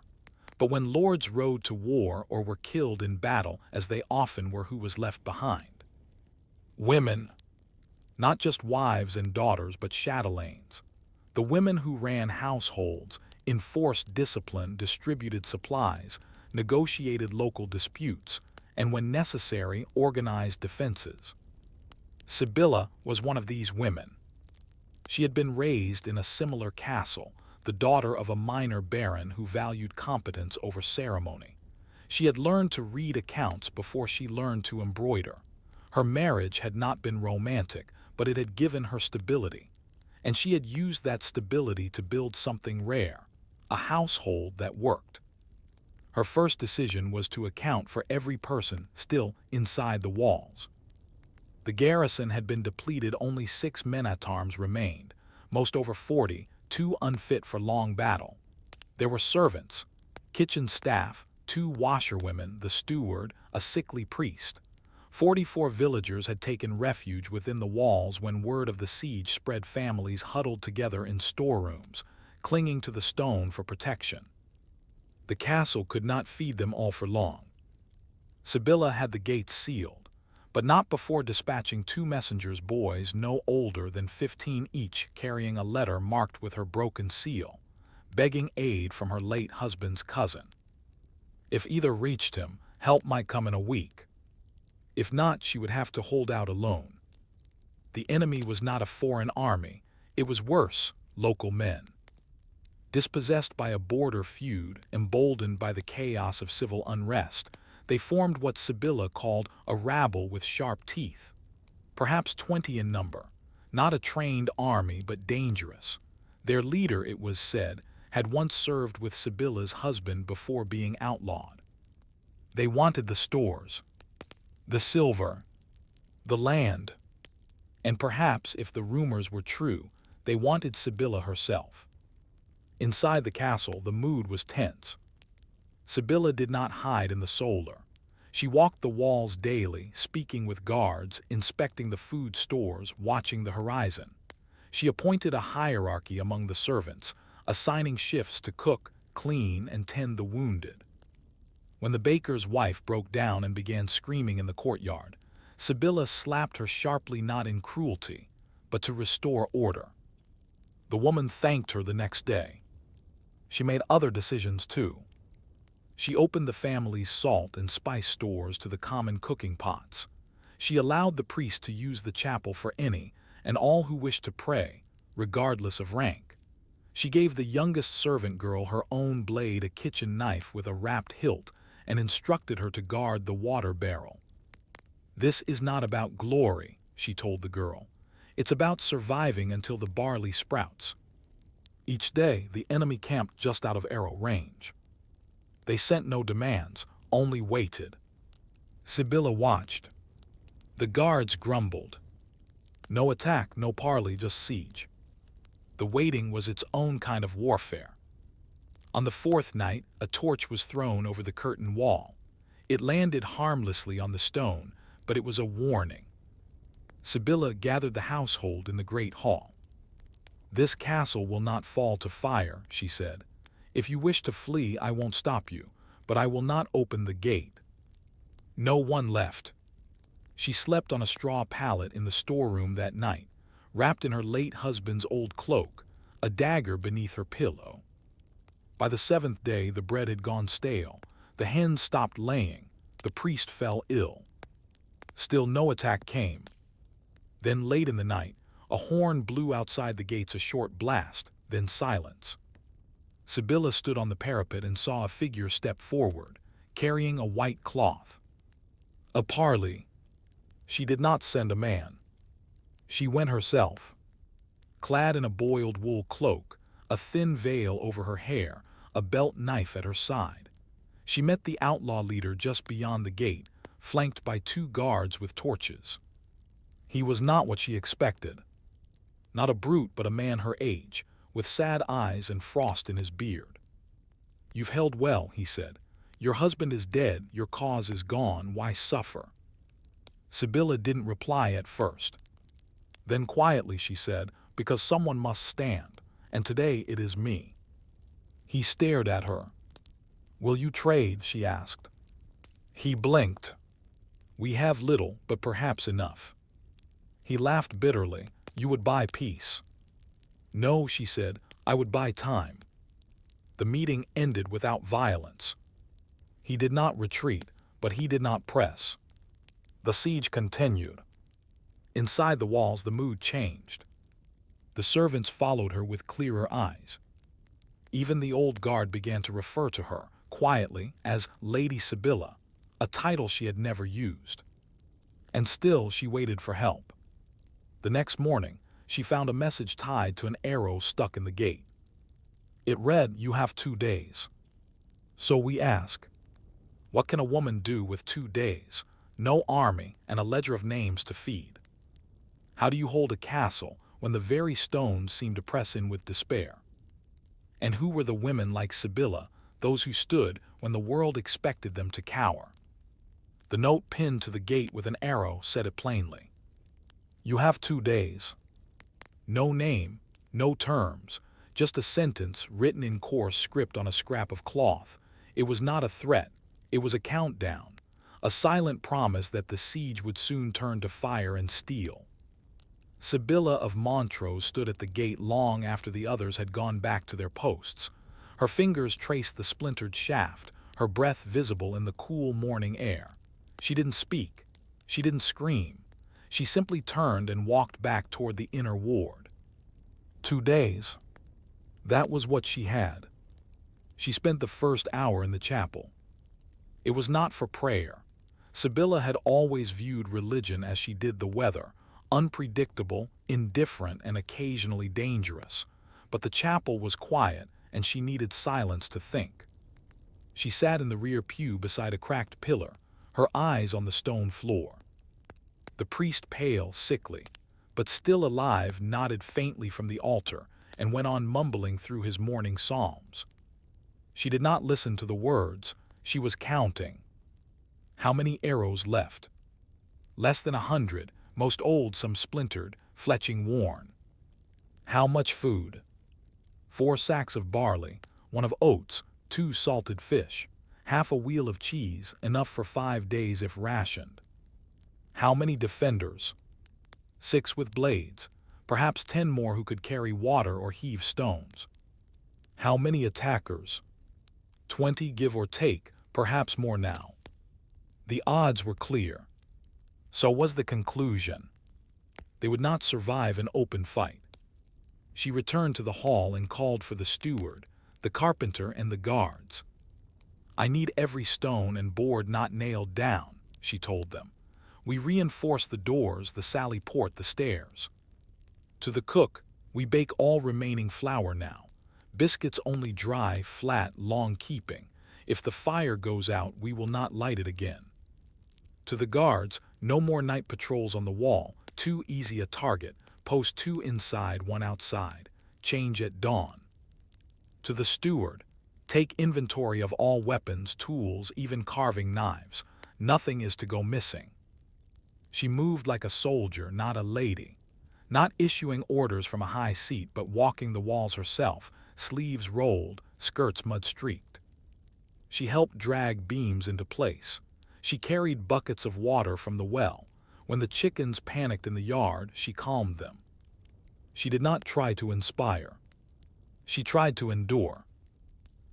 But when lords rode to war or were killed in battle, as they often were, who was left behind? Women. Not just wives and daughters, but chatelaines. The women who ran households, enforced discipline, distributed supplies, negotiated local disputes, and when necessary, organized defenses. Sibylla was one of these women. She had been raised in a similar castle, the daughter of a minor baron who valued competence over ceremony. She had learned to read accounts before she learned to embroider. Her marriage had not been romantic, but it had given her stability. And she had used that stability to build something rare, a household that worked. Her first decision was to account for every person still inside the walls. The garrison had been depleted, only 6 men-at-arms remained, most over 40, too unfit for long battle. There were servants, kitchen staff, 2 washerwomen, the steward, a sickly priest. 44 villagers had taken refuge within the walls when word of the siege spread. Families huddled together in storerooms, clinging to the stone for protection. The castle could not feed them all for long. Sibylla had the gates sealed, but not before dispatching 2 messengers, boys no older than 15 each, carrying a letter marked with her broken seal, begging aid from her late husband's cousin. If either reached him, help might come in a week. If not, she would have to hold out alone. The enemy was not a foreign army, it was worse, local men. Dispossessed by a border feud, emboldened by the chaos of civil unrest, they formed what Sibylla called a rabble with sharp teeth. Perhaps 20 in number, not a trained army but dangerous. Their leader, it was said, had once served with Sibylla's husband before being outlawed. They wanted the stores, the silver, the land, and perhaps, if the rumors were true, they wanted Sibylla herself. Inside the castle, the mood was tense. Sibylla did not hide in the solar. She walked the walls daily, speaking with guards, inspecting the food stores, watching the horizon. She appointed a hierarchy among the servants, assigning shifts to cook, clean, and tend the wounded. When the baker's wife broke down and began screaming in the courtyard, Sibylla slapped her sharply, not in cruelty, but to restore order. The woman thanked her the next day. She made other decisions too. She opened the family's salt and spice stores to the common cooking pots. She allowed the priest to use the chapel for any and all who wished to pray, regardless of rank. She gave the youngest servant girl her own blade, a kitchen knife with a wrapped hilt, and instructed her to guard the water barrel. "This is not about glory," she told the girl. "It's about surviving until the barley sprouts." Each day, the enemy camped just out of arrow range. They sent no demands, only waited. Sibylla watched. The guards grumbled. No attack, no parley, just siege. The waiting was its own kind of warfare. On the 4th night, a torch was thrown over the curtain wall. It landed harmlessly on the stone, but it was a warning. Sibylla gathered the household in the great hall. "This castle will not fall to fire," she said. "If you wish to flee, I won't stop you, but I will not open the gate." No one left. She slept on a straw pallet in the storeroom that night, wrapped in her late husband's old cloak, a dagger beneath her pillow. By the 7th day, the bread had gone stale, the hens stopped laying, the priest fell ill. Still no attack came. Then late in the night, a horn blew outside the gates, a short blast, then silence. Sibylla stood on the parapet and saw a figure step forward, carrying a white cloth. A parley. She did not send a man. She went herself. Clad in a boiled wool cloak, a thin veil over her hair, a belt knife at her side. She met the outlaw leader just beyond the gate, flanked by 2 guards with torches. He was not what she expected. Not a brute, but a man her age, with sad eyes and frost in his beard. "You've held well," he said. Your husband is dead, your cause is gone, why suffer? Sibylla didn't reply at first. Then quietly she said, because someone must stand, and today it is me. He stared at her. Will you trade? She asked. He blinked. We have little, but perhaps enough. He laughed bitterly. You would buy peace. No, she said, I would buy time. The meeting ended without violence. He did not retreat, but he did not press. The siege continued. Inside the walls the mood changed. The servants followed her with clearer eyes. Even the old guard began to refer to her, quietly, as Lady Sibylla, a title she had never used. And still she waited for help. The next morning, she found a message tied to an arrow stuck in the gate. It read, "You have 2 days." So we ask, what can a woman do with 2 days, no army, and a ledger of names to feed? How do you hold a castle when the very stones seem to press in with despair? And who were the women like Sibylla, those who stood when the world expected them to cower? The note pinned to the gate with an arrow said it plainly. You have 2 days. No name, no terms, just a sentence written in coarse script on a scrap of cloth. It was not a threat, it was a countdown, a silent promise that the siege would soon turn to fire and steel. Sibylla of Montrose stood at the gate long after the others had gone back to their posts. Her fingers traced the splintered shaft, her breath visible in the cool morning air. She didn't speak. She didn't scream. She simply turned and walked back toward the inner ward. 2 days. That was what she had. She spent the first hour in the chapel. It was not for prayer. Sibylla had always viewed religion as she did the weather, unpredictable, indifferent, and occasionally dangerous. But the chapel was quiet, and she needed silence to think. She sat in the rear pew beside a cracked pillar, her eyes on the stone floor. The priest, pale, sickly, but still alive, nodded faintly from the altar and went on mumbling through his morning psalms. She did not listen to the words, she was counting. How many arrows left? Less than 100, most old, some splintered, fletching worn. How much food? 4 sacks of barley, 1 of oats, 2 salted fish, half a wheel of cheese, enough for 5 days if rationed. How many defenders? 6 with blades, perhaps 10 more who could carry water or heave stones. How many attackers? 20 give or take, perhaps more now. The odds were clear. So was the conclusion. They would not survive an open fight. She returned to the hall and called for the steward, the carpenter, and the guards. I need every stone and board not nailed down, she told them. We reinforce the doors, the sally port, the stairs. To the cook, we bake all remaining flour now. Biscuits only dry, flat, long keeping. If the fire goes out, we will not light it again. To the guards, no more night patrols on the wall, too easy a target. Post 2 inside, 1 outside. Change at dawn. To the steward, take inventory of all weapons, tools, even carving knives. Nothing is to go missing. She moved like a soldier, not a lady. Not issuing orders from a high seat, but walking the walls herself, sleeves rolled, skirts mud-streaked. She helped drag beams into place. She carried buckets of water from the well. When the chickens panicked in the yard, she calmed them. She did not try to inspire. She tried to endure.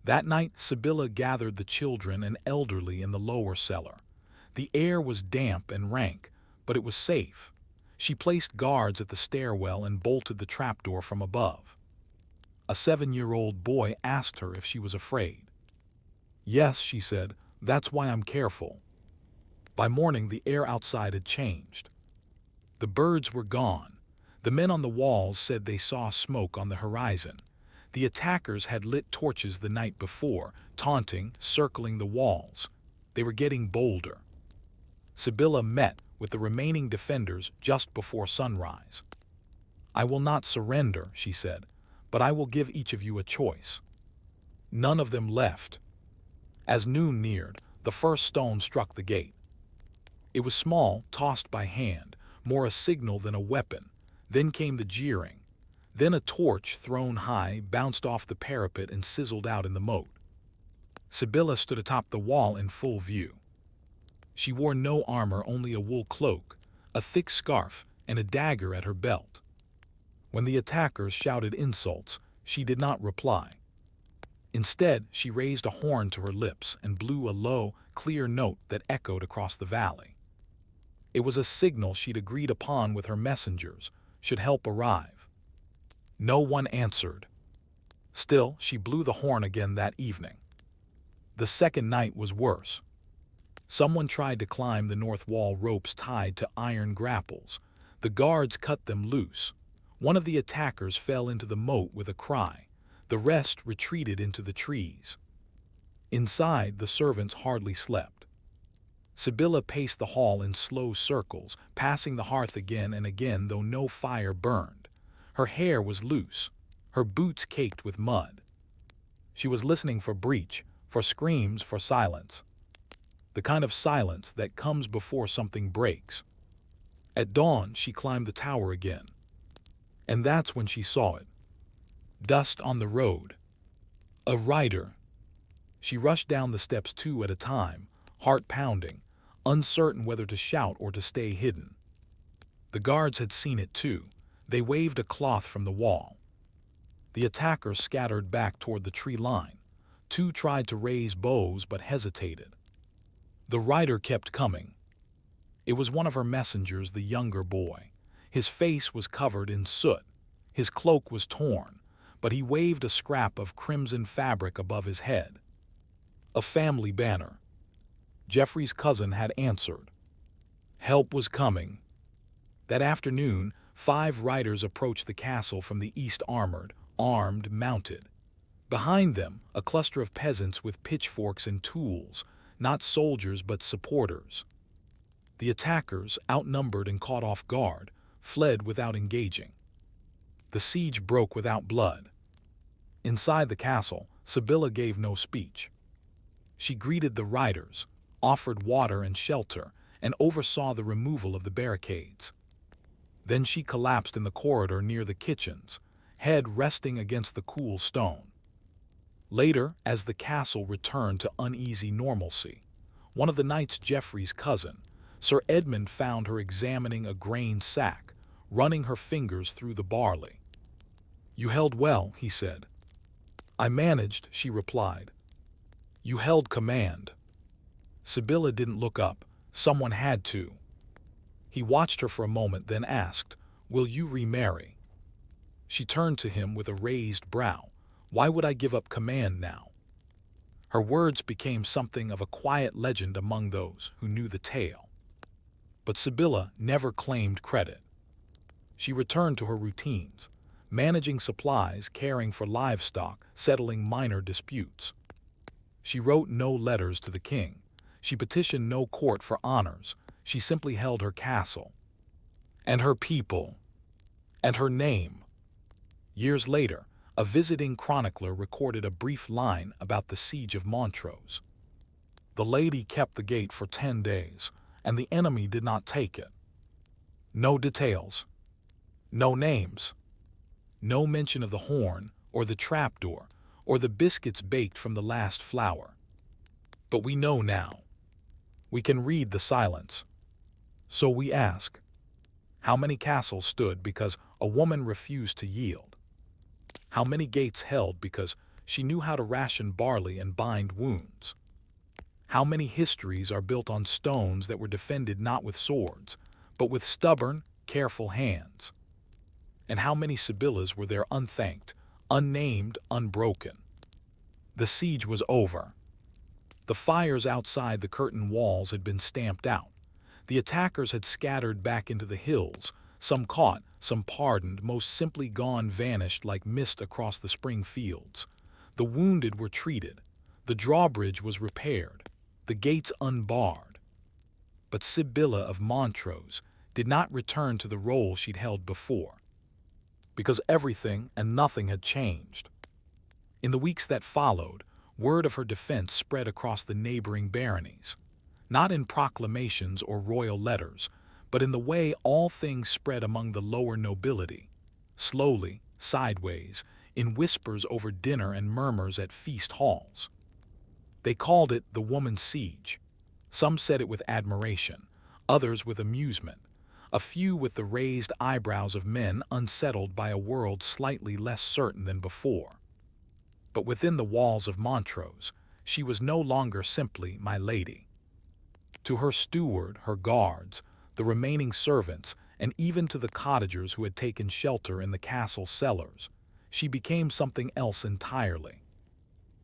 That night, Sibylla gathered the children and elderly in the lower cellar. The air was damp and rank, but it was safe. She placed guards at the stairwell and bolted the trapdoor from above. A 7-year-old boy asked her if she was afraid. Yes, she said, that's why I'm careful. By morning, the air outside had changed. The birds were gone. The men on the walls said they saw smoke on the horizon. The attackers had lit torches the night before, taunting, circling the walls. They were getting bolder. Sibylla met with the remaining defenders just before sunrise. I will not surrender, she said, but I will give each of you a choice. None of them left. As noon neared, the first stone struck the gate. It was small, tossed by hand, more a signal than a weapon. Then came the jeering. Then a torch thrown high bounced off the parapet and sizzled out in the moat. Sibylla stood atop the wall in full view. She wore no armor, only a wool cloak, a thick scarf, and a dagger at her belt. When the attackers shouted insults, she did not reply. Instead, she raised a horn to her lips and blew a low, clear note that echoed across the valley. It was a signal she'd agreed upon with her messengers, should help arrive. No one answered. Still, she blew the horn again that evening. The second night was worse. Someone tried to climb the north wall ropes tied to iron grapples. The guards cut them loose. One of the attackers fell into the moat with a cry. The rest retreated into the trees. Inside, the servants hardly slept. Sibylla paced the hall in slow circles, passing the hearth again and again, though no fire burned. Her hair was loose, her boots caked with mud. She was listening for breach, for screams, for silence. The kind of silence that comes before something breaks. At dawn, she climbed the tower again. And that's when she saw it. Dust on the road. A rider. She rushed down the steps 2 at a time, heart pounding, uncertain whether to shout or to stay hidden. The guards had seen it too. They waved a cloth from the wall. The attackers scattered back toward the tree line. 2 tried to raise bows but hesitated. The rider kept coming. It was one of her messengers, the younger boy. His face was covered in soot. His cloak was torn, but he waved a scrap of crimson fabric above his head. A family banner. Geoffrey's cousin had answered. Help was coming. That afternoon, 5 riders approached the castle from the east, armored, armed, mounted. Behind them, a cluster of peasants with pitchforks and tools, not soldiers but supporters. The attackers, outnumbered and caught off guard, fled without engaging. The siege broke without blood. Inside the castle, Sibylla gave no speech. She greeted the riders, offered water and shelter, and oversaw the removal of the barricades. Then she collapsed in the corridor near the kitchens, head resting against the cool stone. Later, as the castle returned to uneasy normalcy, one of the knights, Geoffrey's cousin, Sir Edmund, found her examining a grain sack, running her fingers through the barley. You held well, he said. I managed, she replied. You held command. Sibylla didn't look up. Someone had to. He watched her for a moment, then asked, Will you remarry? She turned to him with a raised brow. Why would I give up command now? Her words became something of a quiet legend among those who knew the tale. But Sibylla never claimed credit. She returned to her routines, managing supplies, caring for livestock, settling minor disputes. She wrote no letters to the king. She petitioned no court for honors. She simply held her castle, and her people, and her name. Years later, a visiting chronicler recorded a brief line about the siege of Montrose. The lady kept the gate for 10 days, and the enemy did not take it. No details, no names, no mention of the horn, or the trapdoor, or the biscuits baked from the last flour. But we know now. We can read the silence. So we ask, how many castles stood because a woman refused to yield? How many gates held because she knew how to ration barley and bind wounds? How many histories are built on stones that were defended not with swords, but with stubborn, careful hands? And how many Sibyllas were there unthanked, unnamed, unbroken? The siege was over. The fires outside the curtain walls had been stamped out. The attackers had scattered back into the hills, some caught, some pardoned, most simply gone, vanished like mist across the spring fields. The wounded were treated. The drawbridge was repaired. The gates unbarred. But Sibylla of Montrose did not return to the role she'd held before, because everything and nothing had changed. In the weeks that followed, Word of her defense spread across the neighboring baronies, not in proclamations or royal letters, but in the way all things spread among the lower nobility, slowly, sideways, in whispers over dinner and murmurs at feast halls. They called it the woman's siege. Some said it with admiration, others with amusement, a few with the raised eyebrows of men unsettled by a world slightly less certain than before. But within the walls of Montrose, she was no longer simply my lady. To her steward, her guards, the remaining servants, and even to the cottagers who had taken shelter in the castle cellars, she became something else entirely.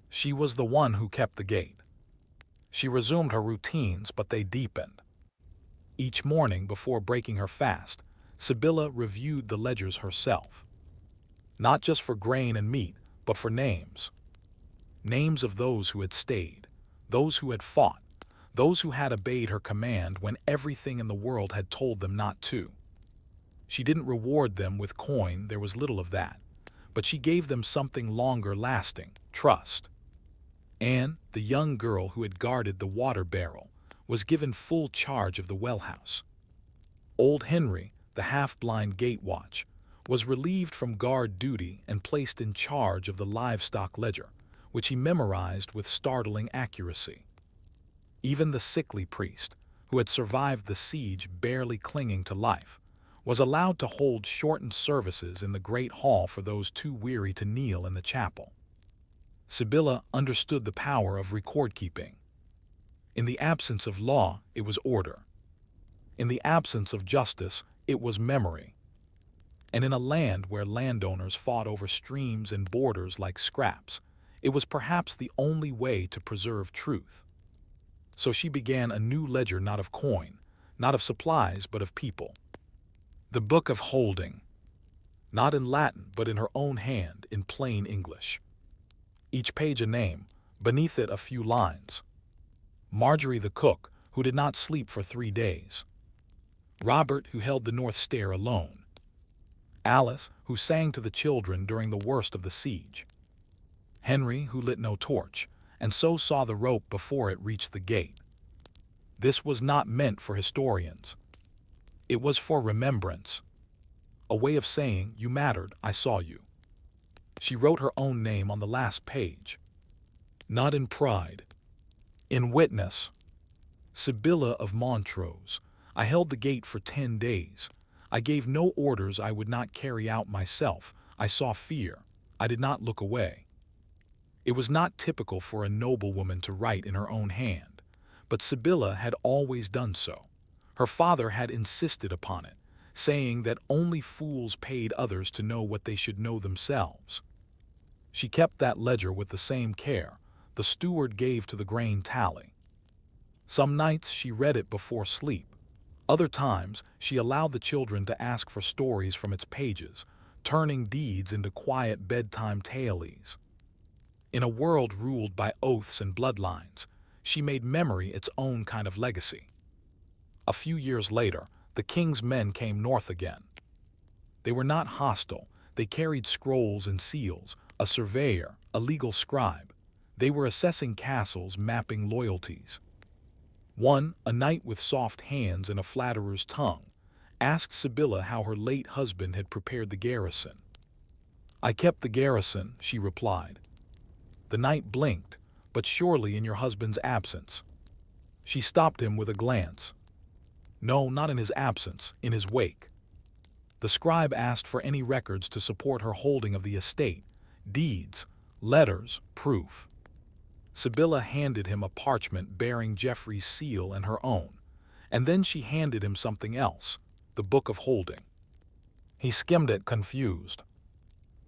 She was the one who kept the gate. She resumed her routines, but they deepened. Each morning before breaking her fast, Sibylla reviewed the ledgers herself. Not just for grain and meat, but for names. Names of those who had stayed, those who had fought, those who had obeyed her command when everything in the world had told them not to. She didn't reward them with coin, there was little of that, but she gave them something longer lasting, trust. Anne, the young girl who had guarded the water barrel, was given full charge of the well-house. Old Henry, the half-blind gate watch, was relieved from guard duty and placed in charge of the livestock ledger, which he memorized with startling accuracy. Even the sickly priest, who had survived the siege barely clinging to life, was allowed to hold shortened services in the great hall for those too weary to kneel in the chapel. Sibylla understood the power of record-keeping. In the absence of law, it was order. In the absence of justice, it was memory. And in a land where landowners fought over streams and borders like scraps, it was perhaps the only way to preserve truth. So she began a new ledger, not of coin, not of supplies, but of people. The Book of Holding, not in Latin, but in her own hand, in plain English. Each page a name, beneath it a few lines. Marjorie the cook, who did not sleep for 3 days. Robert, who held the North Stair alone. Alice, who sang to the children during the worst of the siege. Henry, who lit no torch, and so saw the rope before it reached the gate. This was not meant for historians. It was for remembrance. A way of saying, you mattered, I saw you. She wrote her own name on the last page. Not in pride, in witness. Sibylla of Montrose. I held the gate for 10 days. I gave no orders I would not carry out myself. I saw fear. I did not look away. It was not typical for a noblewoman to write in her own hand, but Sibylla had always done so. Her father had insisted upon it, saying that only fools paid others to know what they should know themselves. She kept that ledger with the same care the steward gave to the grain tally. Some nights she read it before sleep. Other times she allowed the children to ask for stories from its pages, turning deeds into quiet bedtime tales. In a world ruled by oaths and bloodlines, she made memory its own kind of legacy. A few years later, the king's men came north again. They were not hostile. They carried scrolls and seals, a surveyor, a legal scribe. They were assessing castles, mapping loyalties. One, a knight with soft hands and a flatterer's tongue, asked Sibylla how her late husband had prepared the garrison. I kept the garrison, she replied. The knight blinked, but surely in your husband's absence. She stopped him with a glance. No, not in his absence, in his wake. The scribe asked for any records to support her holding of the estate, deeds, letters, proof. Sibylla handed him a parchment bearing Geoffrey's seal and her own, and then she handed him something else, the Book of Holding. He skimmed it, confused.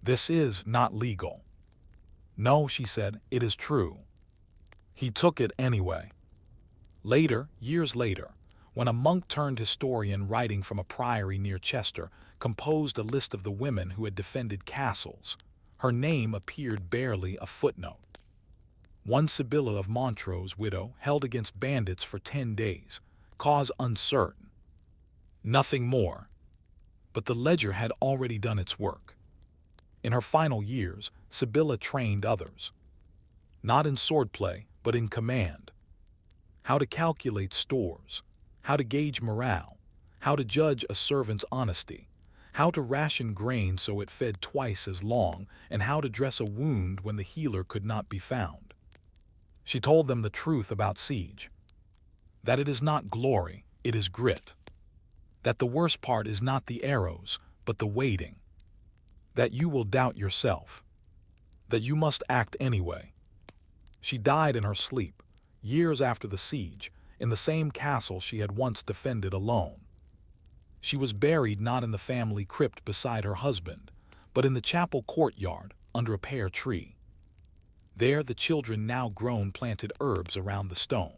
This is not legal. No, she said, it is true. He took it anyway. Later, years later, when a monk-turned historian writing from a priory near Chester composed a list of the women who had defended castles, her name appeared barely a footnote. One Sibylla of Montrose, widow, held against bandits for 10 days, cause uncertain. Nothing more. But the ledger had already done its work. In her final years, Sibylla trained others. not in swordplay, but in command. How to calculate stores, how to gauge morale, how to judge a servant's honesty, how to ration grain so it fed twice as long, and how to dress a wound when the healer could not be found. She told them the truth about siege, that it is not glory, it is grit, that the worst part is not the arrows, but the waiting, that you will doubt yourself, that you must act anyway. She died in her sleep, years after the siege, in the same castle she had once defended alone. She was buried not in the family crypt beside her husband, but in the chapel courtyard under a pear tree. There the children now grown planted herbs around the stone.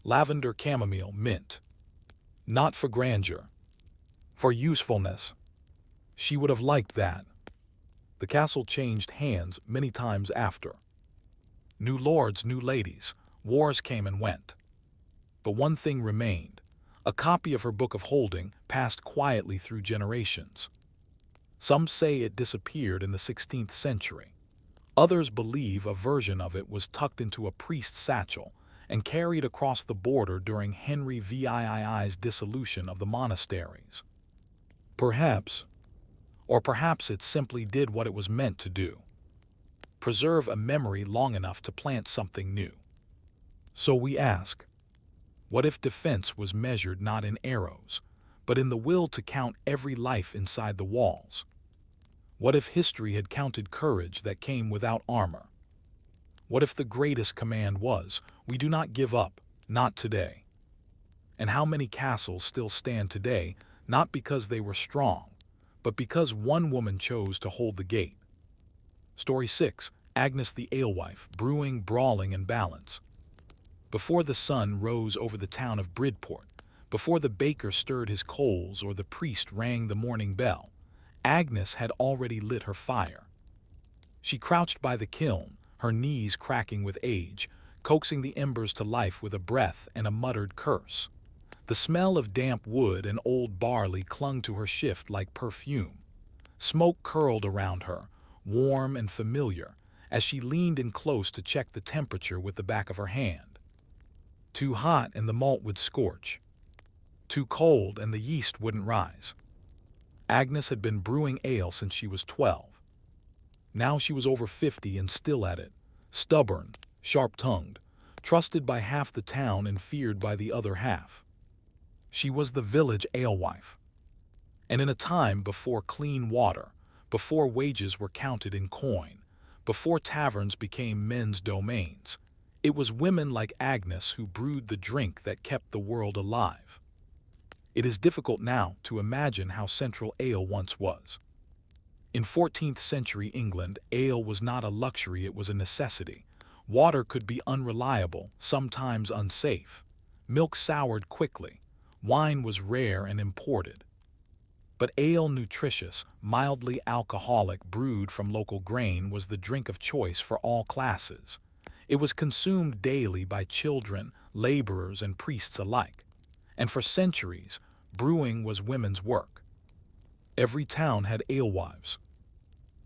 Lavender, chamomile, mint. Not for grandeur, for usefulness. She would have liked that. The castle changed hands many times after. New lords, new ladies, wars came and went. But one thing remained. A copy of her Book of Holding passed quietly through generations. Some say it disappeared in the 16th century. Others believe a version of it was tucked into a priest's satchel and carried across the border during Henry VII's dissolution of the monasteries. Perhaps it simply did what it was meant to do. Preserve a memory long enough to plant something new. So we ask, what if defense was measured not in arrows, but in the will to count every life inside the walls? What if history had counted courage that came without armor? What if the greatest command was, we do not give up, not today? And how many castles still stand today, not because they were strong, but because one woman chose to hold the gate? Story 6, Agnes the Alewife, Brewing, Brawling, and Balance. Before the sun rose over the town of Bridport, before the baker stirred his coals or the priest rang the morning bell, Agnes had already lit her fire. She crouched by the kiln, her knees cracking with age, coaxing the embers to life with a breath and a muttered curse. The smell of damp wood and old barley clung to her shift like perfume. Smoke curled around her, warm and familiar, as she leaned in close to check the temperature with the back of her hand. Too hot and the malt would scorch. Too cold and the yeast wouldn't rise. Agnes had been brewing ale since she was 12. Now she was over 50 and still at it, stubborn, sharp-tongued, trusted by half the town and feared by the other half. She was the village alewife. And in a time before clean water, before wages were counted in coin, before taverns became men's domains, it was women like Agnes who brewed the drink that kept the world alive. It is difficult now to imagine how central ale once was. In 14th century England, ale was not a luxury, it was a necessity. Water could be unreliable, sometimes unsafe. Milk soured quickly. Wine was rare and imported. But ale, nutritious, mildly alcoholic, brewed from local grain, was the drink of choice for all classes. It was consumed daily by children, laborers, and priests alike. And for centuries, brewing was women's work. Every town had alewives.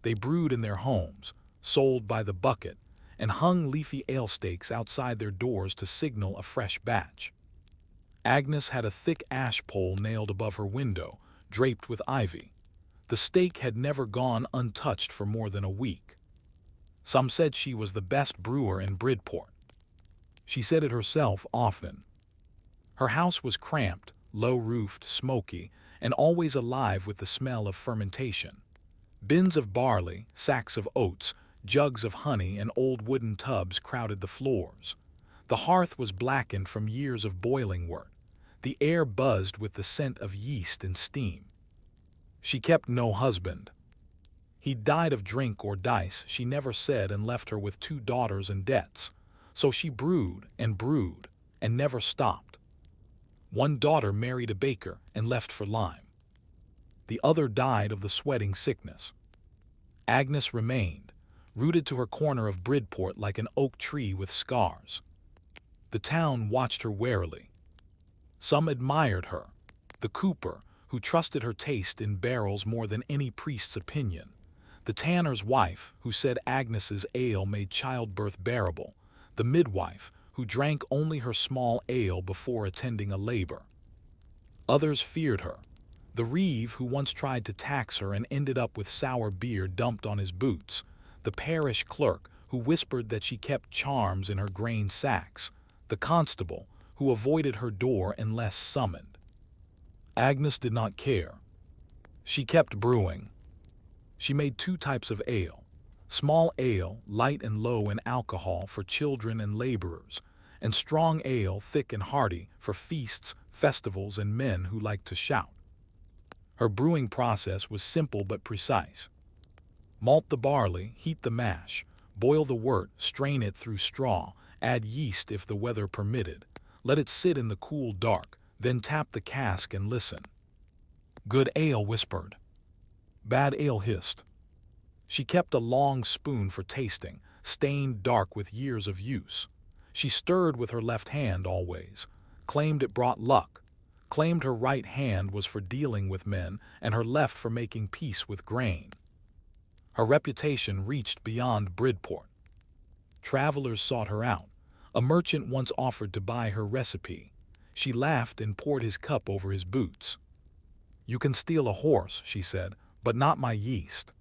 They brewed in their homes, sold by the bucket, and hung leafy ale stakes outside their doors to signal a fresh batch. Agnes had a thick ash pole nailed above her window, draped with ivy. The stake had never gone untouched for more than a week. Some said she was the best brewer in Bridport. She said it herself often. Her house was cramped, low-roofed, smoky, and always alive with the smell of fermentation. Bins of barley, sacks of oats, jugs of honey, and old wooden tubs crowded the floors. The hearth was blackened from years of boiling work. The air buzzed with the scent of yeast and steam. She kept no husband. He died of drink or dice, she never said, and left her with 2 daughters and debts. So she brewed and never stopped. One daughter married a baker and left for Lyme. The other died of the sweating sickness. Agnes remained, rooted to her corner of Bridport like an oak tree with scars. The town watched her warily. Some admired her. The cooper, who trusted her taste in barrels more than any priest's opinion. the tanner's wife, who said Agnes's ale made childbirth bearable, the midwife, who drank only her small ale before attending a labor. Others feared her. The reeve who once tried to tax her and ended up with sour beer dumped on his boots, the parish clerk who whispered that she kept charms in her grain sacks, the constable who avoided her door unless summoned. Agnes did not care. She kept brewing. She made 2 types of ale: small ale, light and low in alcohol for children and laborers, and strong ale, thick and hearty, for feasts, festivals, and men who liked to shout. Her brewing process was simple but precise. Malt the barley, heat the mash, boil the wort, strain it through straw, add yeast if the weather permitted, let it sit in the cool dark, then tap the cask and listen. Good ale whispered. Bad ale hissed. She kept a long spoon for tasting, stained dark with years of use. She stirred with her left hand always, claimed it brought luck, claimed her right hand was for dealing with men and her left for making peace with grain. Her reputation reached beyond Bridport. Travelers sought her out. A merchant once offered to buy her recipe. She laughed and poured his cup over his boots. "You can steal a horse," she said, "but not my yeast."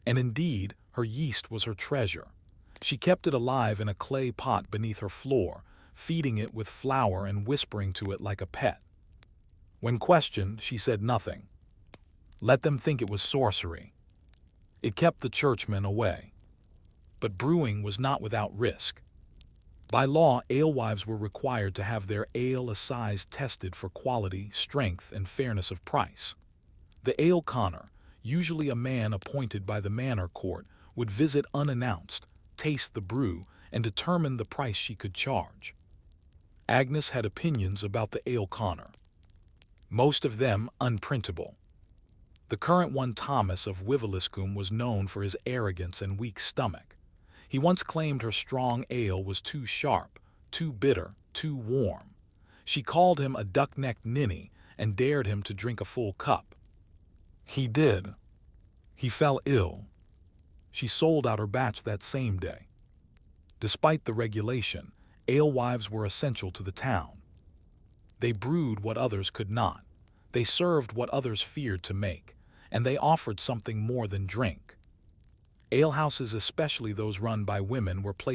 And indeed, her yeast was her treasure. She kept it alive in a clay pot beneath her floor, feeding it with flour and whispering to it like a pet. When questioned, she said nothing. Let them think it was sorcery. It kept the churchmen away. But brewing was not without risk. By law, alewives were required to have their ale assize tested for quality, strength, and fairness of price. The ale conner, usually a man appointed by the manor court, would visit unannounced, taste the brew, and determine the price she could charge. Agnes had opinions about the ale conner, most of them unprintable. The current one, Thomas of Wiveliscombe, was known for his arrogance and weak stomach. He once claimed her strong ale was too sharp, too bitter, too warm. She called him a duck-necked ninny and dared him to drink a full cup. He did. He fell ill. She sold out her batch that same day. Despite the regulation, alewives were essential to the town. They brewed what others could not. They served what others feared to make, and they offered something more than drink. Alehouses, especially those run by women, were places